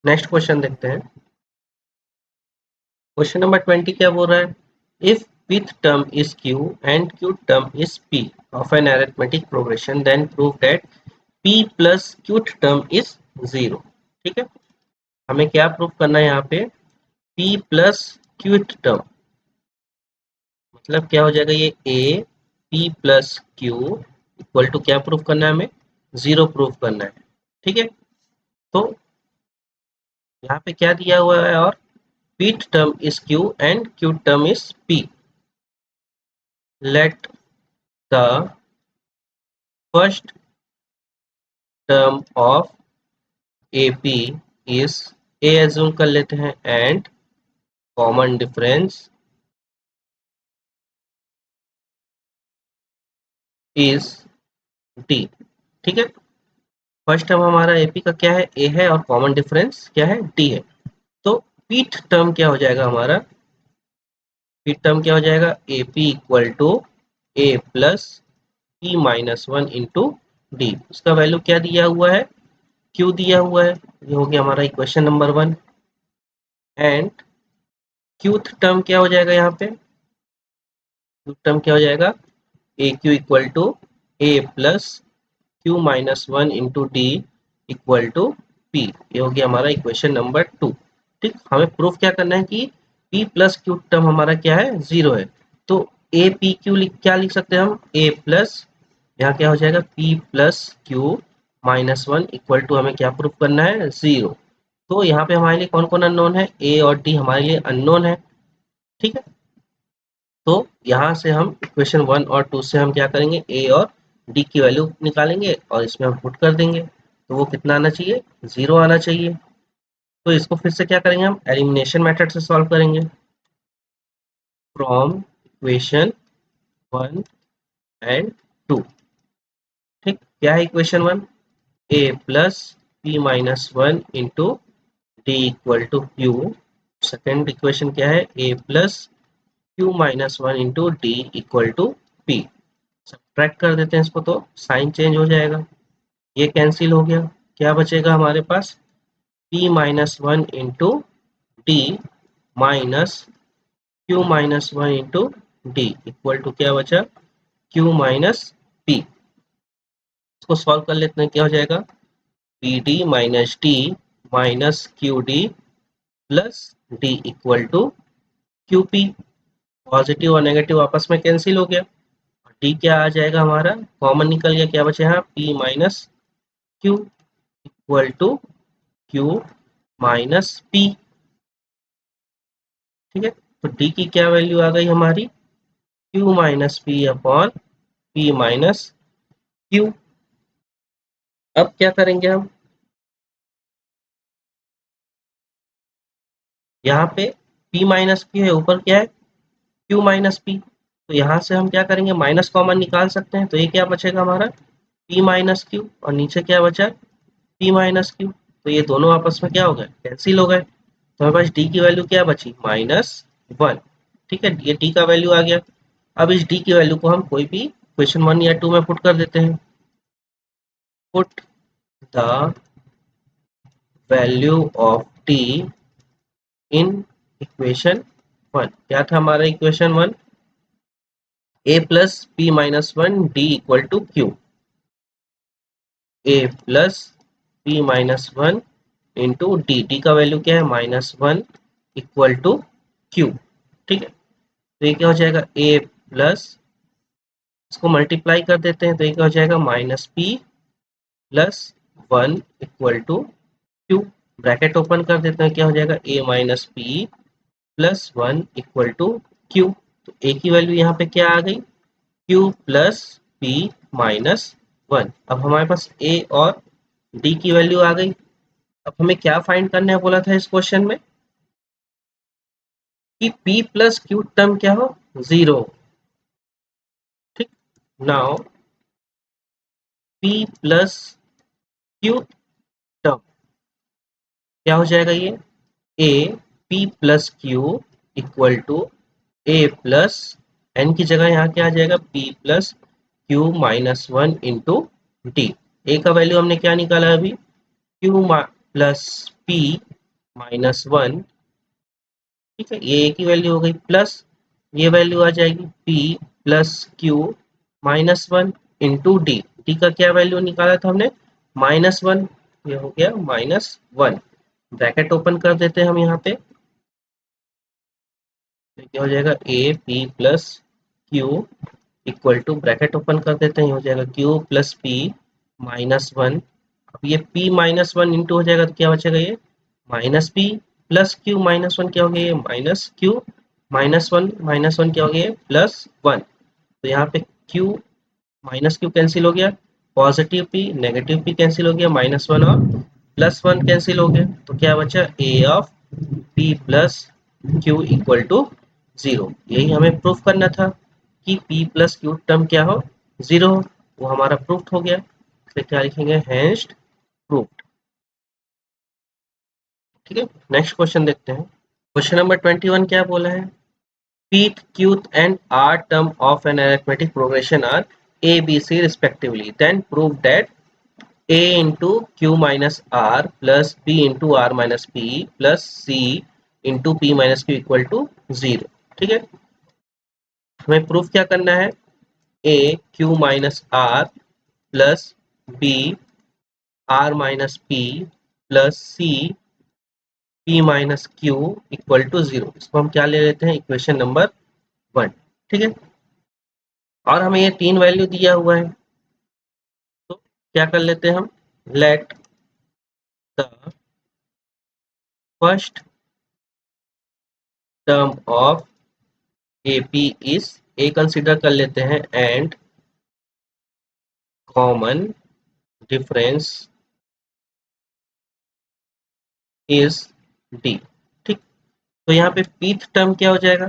नेक्स्ट क्वेश्चन देखते हैं। क्वेश्चन नंबर 20 क्या बोल रहा है, if pth term is q and q term is p of an arithmetic progression then prove that p plus qth term is 0। ठीक है, हमें क्या प्रूफ करना है यहाँ पे p plus qth term, मतलब क्या हो जाएगा ये a p plus q equal to क्या प्रूफ करना है हमें 0 प्रूफ करना है। ठीक है, तो यहाँ पे क्या दिया हुआ है, और pth term is q and q term is p, let the first term of AP is A assume कर लेते हैं and common difference is D। ठीक है, फर्स्ट टर्म हमारा AP का क्या है A है और कॉमन डिफरेंस क्या है D है। तो pth टर्म क्या हो जाएगा हमारा, pth टर्म क्या हो जाएगा AP equal to A plus P minus one into D. उसका वैल्यू क्या दिया हुआ है Q दिया हुआ है, ये हो गया हमारा इक्वेशन नंबर 1। एंड क्यूथ टर्म क्या हो जाएगा यहाँ पे, क्यूथ टर्म क्या हो जाएगा a q equal to A plus Q minus one into D equal to p. ये हो गया हमारा इक्वेशन नंबर 2। ठीक, हमें प्रूफ क्या करना है कि p प्लस क्यू टर्म हमारा क्या है 0 है। तो ए पी क्यू क्या लिख सकते हैं हम a प्लस, यहाँ क्या हो जाएगा p plus Q minus one equal to हमें क्या प्रूफ करना है 0। तो यहाँ पे हमारे लिए कौन कौन अननोन है, a और d हमारे लिए अननोन है। ठीक है, तो यहाँ से हम इक्वेशन 1 और 2 से हम क्या करेंगे ए और डी की वैल्यू निकालेंगे और इसमें हम पुट कर देंगे, तो वो कितना आना चाहिए 0 आना चाहिए। तो इसको फिर से क्या करेंगे हम एलिमिनेशन मेथड से सॉल्व करेंगे। From equation 1 and 2। ठीक, क्या है इक्वेशन 1 a plus P minus one into D equal to q. Second equation क्या है ए plus Q minus one into D equal to p. Subtract कर देते हैं इसको तो साइन चेंज हो जाएगा, ये कैंसिल हो गया, क्या बचेगा हमारे पास p minus one into D minus Q minus one into D equal to क्या बचा q माइनस p। इसको सॉल्व कर लेते हैं, क्या हो जाएगा P D minus D minus Q D plus D equal to Q P. Positive और नेगेटिव आपस में कैंसिल हो गया, डी क्या आ जाएगा हमारा कॉमन निकल गया, क्या बचे यहाँ p minus Q equal to Q minus P. ठीक है, तो डी की क्या वैल्यू आ गई हमारी Q minus P upon P minus Q. अब क्या करेंगे हम, यहाँ पे p माइनस क्यू है, ऊपर क्या है q माइनस पी, तो यहाँ से हम क्या करेंगे माइनस कॉमन निकाल सकते हैं, तो ये क्या बचेगा हमारा p माइनस क्यू और नीचे क्या बचा p माइनस क्यू। तो ये दोनों आपस में क्या हो गए कैंसिल हो गए, तो हमारे पास d की वैल्यू क्या बची -1। ठीक है, ये d का वैल्यू आ गया। अब इस d की वैल्यू को हम कोई भी क्वेश्चन 1 या 2 में पुट कर देते हैं। Put the value of t in equation 1। क्या था हमारा equation 1 a plus P minus one D equal to Q, a plus P minus one into D, D का वैल्यू क्या है -1 इक्वल टू क्यू। ठीक है, तो ये क्या हो जाएगा ए प्लस, इसको मल्टीप्लाई कर देते हैं तो ये क्या हो जाएगा -p plus 1 equal to Q. Bracket open कर देते हैं, क्या हो जाएगा a minus P plus 1 equal to Q. तो a की वैल्यू यहाँ पे क्या आ गई, q प्लस p माइनस 1। अब हमारे पास a और d की वैल्यू आ गई। अब हमें क्या फाइंड करने है बोला था इस क्वेश्चन में, कि p प्लस q टर्म क्या हो, 0। ठीक, now p plus q term क्या हो जाएगा, ये a p plus q equal to a plus n की जगह यहाँ क्या आ जाएगा, p plus q minus 1 into d. A का वैल्यू हमने क्या निकाला अभी, q प्लस p माइनस 1। ठीक है, ये ए की वैल्यू हो गई, प्लस ये वैल्यू आ जाएगी p plus q minus 1 into D. D का क्या वैल्यू निकाला था हमने, -1, ये हो गया -1। ब्रैकेट ओपन कर देते हैं हम यहाँ पे, तो क्या हो जाएगा A P plus Q equal to, bracket open कर देते हैं, ये हो जाएगा क्यू प्लस पी माइनस 1। अब ये p माइनस 1 इंटू हो जाएगा तो क्या बचेगा, ये minus P plus Q minus 1 क्या हो गया, ये माइनस वन क्या हो गया, +1। तो यहाँ पे q माइनस क्यू कैंसिल हो गया, positive p negative p cancel हो गया, -1 और +1 कैंसिल हो गया, तो क्या बचा a of p plus Q equal to 0। यही हमें प्रूफ करना था कि p प्लस क्यू टर्म क्या हो, 0 हो। वो हमारा प्रूफ हो गया। फिर क्या लिखेंगे, हेंस प्रूफ्ड। ठीक है, नेक्स्ट क्वेश्चन देखते हैं। क्वेश्चन नंबर 21 क्या बोला है, pth, qth and r term of an arithmetic progression are a, b, c respectively. Then prove that a into q minus r plus b into r minus p plus c into p minus q equal to 0। ठीक है, हमें proof क्या करना है, a q minus r plus b r minus p plus c p minus q equal to 0। इसको हम क्या ले लेते हैं, इक्वेशन नंबर 1। ठीक है, और हमें ये 3 वैल्यू दिया हुआ है, तो क्या कर लेते हैं हम, let the first term of A P is, A consider कर लेते हैं, and common difference is D. ठीक, तो यहाँ पे पीथ टर्म क्या हो जाएगा,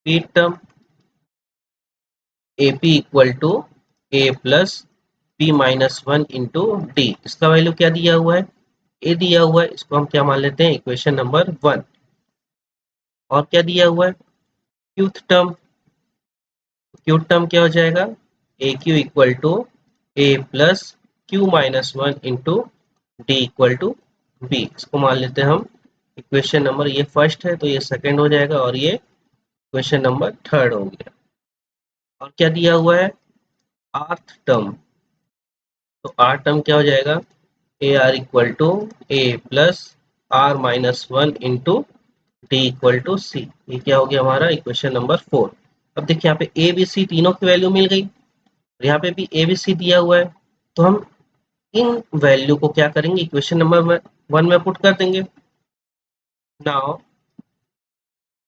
pth term A P equal to A plus P minus 1 into D. इसका वैल्यू क्या दिया हुआ है, ए दिया हुआ है, इसको हम क्या मान लेते हैं, इक्वेशन नंबर 1। और क्या दिया हुआ है, क्यूथ टर्म, क्यूथ टर्म क्या हो जाएगा, a q equal to A plus Q minus 1 into D equal to b. इसको मान लेते हैं हम इक्वेशन नंबर, ये फर्स्ट है तो ये सेकंड हो जाएगा, और ये इक्वेशन नंबर थर्ड हो गया। और क्या दिया हुआ है, आर्थ टर्म, तो आर टर्म क्या हो जाएगा, a r equal to A plus r minus 1 into D equal to c. ये क्या हो गया हमारा इक्वेशन नंबर 4। अब देखिए यहाँ पे ए बी सी तीनों की वैल्यू मिल गई, और यहाँ पे भी ए बी सी दिया हुआ है, तो हम इन वैल्यू को क्या करेंगे, इक्वेशन नंबर 1 में पुट कर देंगे। Now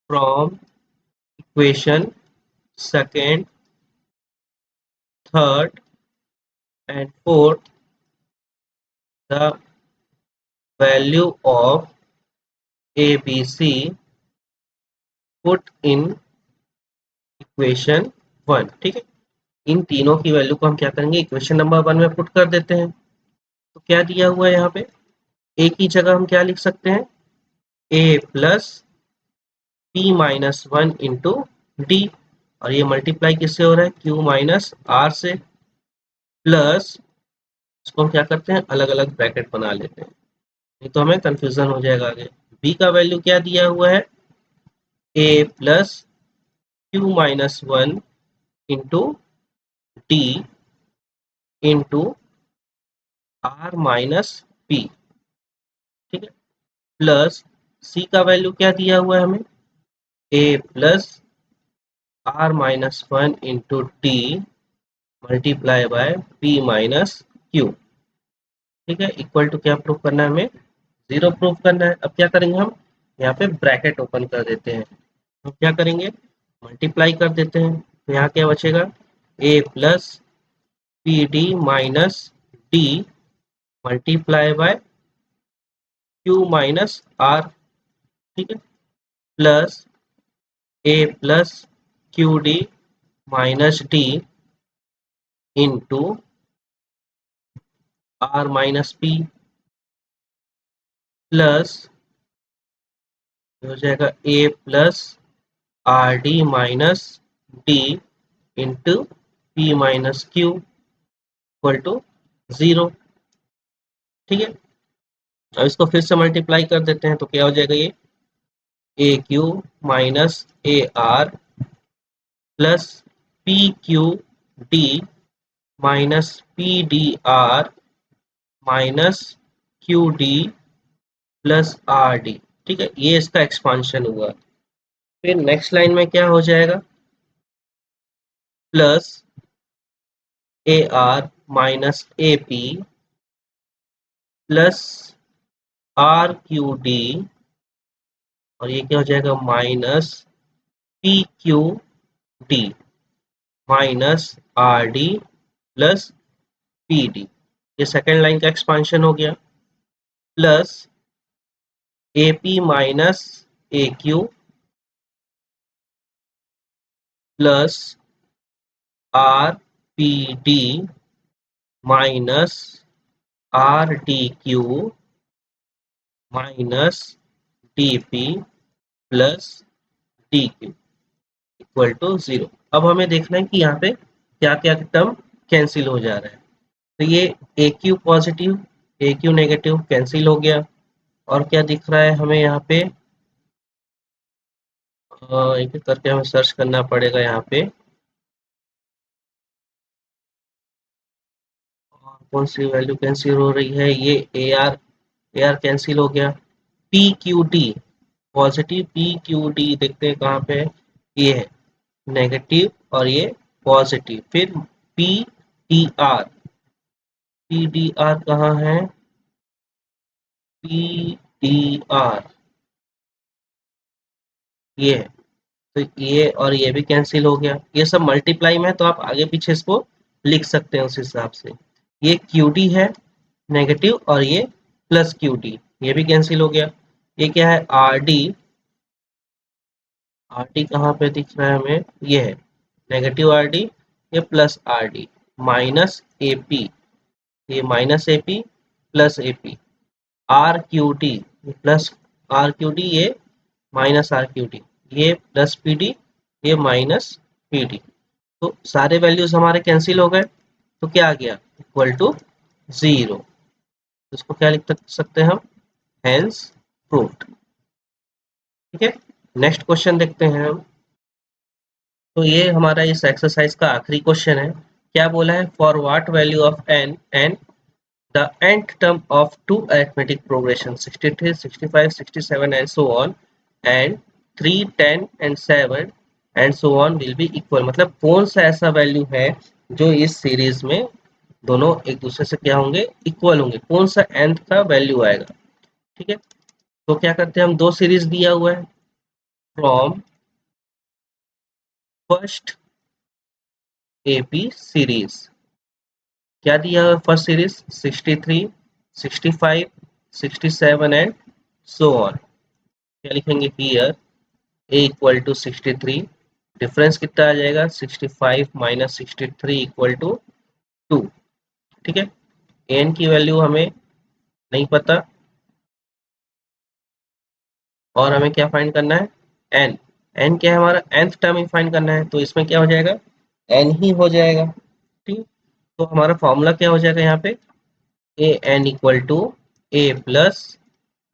from equation second, third and fourth, the value of A B C put in equation 1। ठीक है, इन तीनों की वैल्यू को हम क्या करेंगे, इक्वेशन नंबर 1 में पुट कर देते हैं। तो क्या दिया हुआ है यहाँ पे, ए की जगह हम क्या लिख सकते हैं, a plus P minus 1 into d, और ये मल्टीप्लाई किससे हो रहा है, क्यू माइनस आर से, प्लस इसको हम क्या करते हैं, अलग अलग ब्रैकेट बना लेते हैं, नहीं तो हमें कंफ्यूजन हो जाएगा आगे। बी का वैल्यू क्या दिया हुआ है, ए plus Q minus 1 into d into r minus P. Plus c का वैल्यू क्या दिया हुआ है हमें, a plus r minus one into t multiply by p minus q. ठीक है, इक्वल टू क्या प्रूफ करना है हमें, जीरो प्रूफ करना है। अब क्या करेंगे हम, यहाँ पे ब्रैकेट ओपन कर देते हैं, तो क्या करेंगे, मल्टीप्लाई कर देते हैं, तो यहाँ क्या बचेगा, a plus P D minus d multiply by Q minus r. ठीक है, plus a plus q D minus d into r minus P plus हो जाएगा a plus r d minus d into p minus Q equal to zero. ठीक है, अब इसको फिर से मल्टीप्लाई कर देते हैं, तो क्या हो जाएगा, ये a q minus a r plus p Q D minus p d r minus Q D plus r d. ठीक है, ये इसका एक्सपांशन हुआ। फिर नेक्स्ट लाइन में क्या हो जाएगा, plus A R minus A P plus are Q D, और ये क्या हो जाएगा, minus P Q D minus R D plus P D. ये सेकेंड लाइन का एक्सपांशन हो गया। Plus A P minus A Q plus R P D minus R D Q minus D P plus D Q equal to zero. अब हमें देखना है कि यहाँ पे क्या क्या टर्म कैंसिल हो जा रहा है। तो ये a Q positive A Q negative cancel हो गया, और क्या दिख रहा है हमें यहाँ पे, एक एक करके हमें सर्च करना पड़ेगा यहाँ पे, कौन सी वैल्यू कैंसिल हो रही है, ये ए आर कैंसिल हो गया। P Q D positive P Q D देखते हैं कहाँ पे है, ये है नेगेटिव और ये पॉजिटिव। फिर पी डी आर कहाँ है, पी डी आर ये है, तो ये और ये भी कैंसिल हो गया। ये सब मल्टीप्लाई में है, तो आप आगे पीछे इसको लिख सकते हैं उस हिसाब से। ये क्यू डी है नेगेटिव, और ये प्लस क्यू डी, ये भी कैंसिल हो गया। ये क्या है, आर डी, आर डी कहाँ पे दिख रहा है हमें, ये है नेगेटिव आर डी, ये प्लस आर डी माइनस ए पी, ये minus A P plus A p, r Q D plus are Q d, ये माइनस आर क्यू डी, ये प्लस पी डी, ये माइनस पी डी। तो सारे values हमारे cancel हो गए, तो क्या आ गया, इक्वल टू जीरो। इसको क्या लिख सकते हैं हम, हेंस प्रूव्ड। ठीक है, नेक्स्ट क्वेश्चन देखते हैं हम। तो ये हमारा इस एक्सरसाइज का आखिरी क्वेश्चन है। क्या बोला है, for what value of N and the nth term of two arithmetic progression 63, 65, 67 and so on and 3, 10 and 7 and so on will be equal। मतलब कौन सा ऐसा वैल्यू है जो इस सीरीज में दोनों एक दूसरे से क्या होंगे, इक्वल होंगे, कौन सा nth का वैल्यू आएगा। ठीक है, तो क्या करते हैं हम, दो सीरीज दिया हुआ है, फ्रॉम फर्स्ट एपी सीरीज, क्या दिया हुआ first series 63, 65, 67 and so on. क्या लिखेंगे here, A equal to 63, difference कितना आ जाएगा 65 माइनस 63 इक्वल टू 2। ठीक है, एन की वैल्यू हमें नहीं पता, और हमें क्या फाइंड करना है, एन। एन क्या है हमारा, nth टर्म ही फाइंड करना है, तो इसमें क्या हो जाएगा, एन ही हो जाएगा। ठीक, तो हमारा फॉर्मूला क्या हो जाएगा यहाँ पे, a N equal to A plus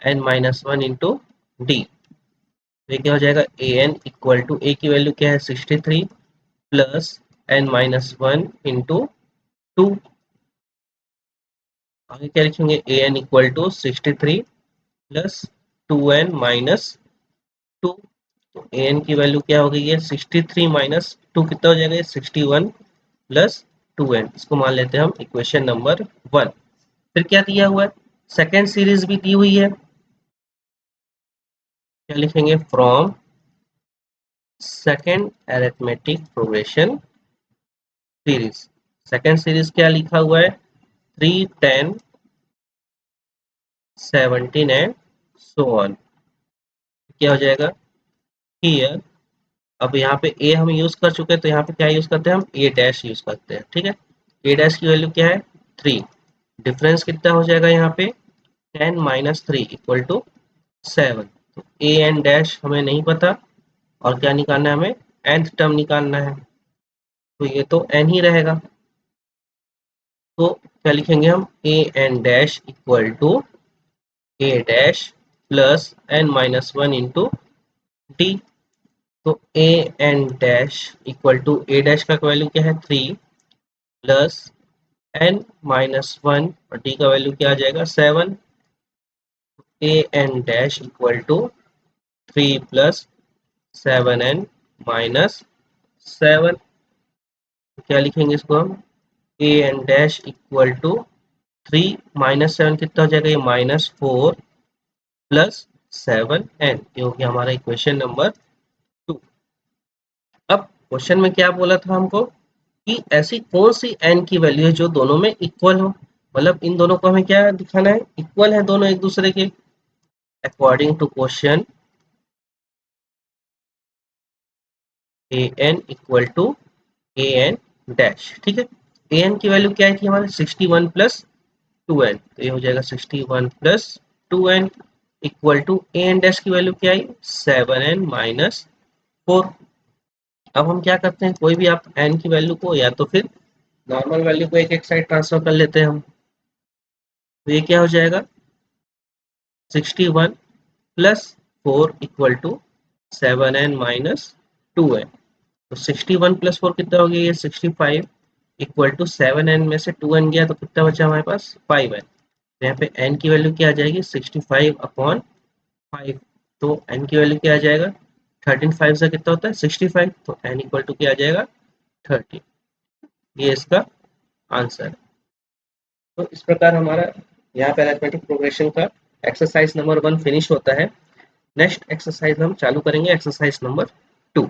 N minus one into D. तो ये क्या हो जाएगा, a N equal to, a की वैल्यू क्या है 63 plus N minus one into 2। आगे क्या लिखेंगे, a N equal to 63 plus 2n minus 2। तो an की वैल्यू क्या हो गई है 63 माइनस 2 कितना हो जाएगा 61 प्लस 2n। इसको मान लेते हैं हम इक्वेशन नंबर 1। फिर क्या दिया हुआ है सेकेंड सीरीज भी दी हुई है, क्या लिखेंगे from second arithmetic progression series. Second series क्या लिखा हुआ है 3, 10, 17 एंड सो ऑन। क्या हो जाएगा हियर, अब यहाँ पे ए हम यूज कर चुके हैं तो यहाँ पे क्या यूज करते हैं हम ए डैश यूज करते हैं, ठीक है। ए डैश की वैल्यू क्या है 3, डिफरेंस कितना हो जाएगा यहाँ पे 10 माइनस 3 इक्वल टू 7। तो ए एन डैश हमें नहीं पता और क्या निकालना है हमें nth टर्म निकालना है, तो ये तो n ही रहेगा। तो क्या लिखेंगे हम a N dash equal to a dash plus n minus 1 into D. तो a N dash equal to a dash का वैल्यू क्या है 3 प्लस n माइनस 1 और डी का वैल्यू क्या आ जाएगा 7। A N dash equal to 3 plus 7n minus 7। क्या लिखेंगे इसको हम a N dash equal to 3 minus 7 कितना हो जाएगा ये -4 प्लस 7n। ये हो गया हमारा इक्वेशन नंबर 2। अब क्वेश्चन में क्या बोला था हमको कि ऐसी कौन सी n की वैल्यू है जो दोनों में इक्वल हो, मतलब इन दोनों को हमें क्या दिखाना है इक्वल है दोनों एक दूसरे के। According to question A N equal to A N dash, ठीक है। ए एन की वैल्यू क्या थी हमारे 61 प्लस 2n, तो ये हो जाएगा 61 plus 2n equal to A N dash की वैल्यू क्या आई 7n माइनस 4। अब हम क्या करते हैं कोई भी आप n की वैल्यू को या तो फिर नॉर्मल वैल्यू को एक एक साइड ट्रांसफर कर लेते हैं हम। तो ये क्या हो जाएगा 61 plus 4 equal to 7n minus 2n। तो 61 प्लस 4 कितना हो गया ये 65 इक्वल टू 7n में से 2n गया तो कितना बचा हमारे पास 5n। तो यहाँ पे n की वैल्यू क्या आ जाएगी 65 अपॉन 5। तो n की वैल्यू क्या आ जाएगा 13 5 से कितना होता है 65, तो n इक्वल टू क्या आ जाएगा 30। ये इसका आंसर है। तो इस प्रकार हमारा यहाँ पे अरिथमेटिक प्रोग्रेशन का एक्सरसाइज नंबर 1 फिनिश होता है। नेक्स्ट एक्सरसाइज हम चालू करेंगे एक्सरसाइज नंबर 2।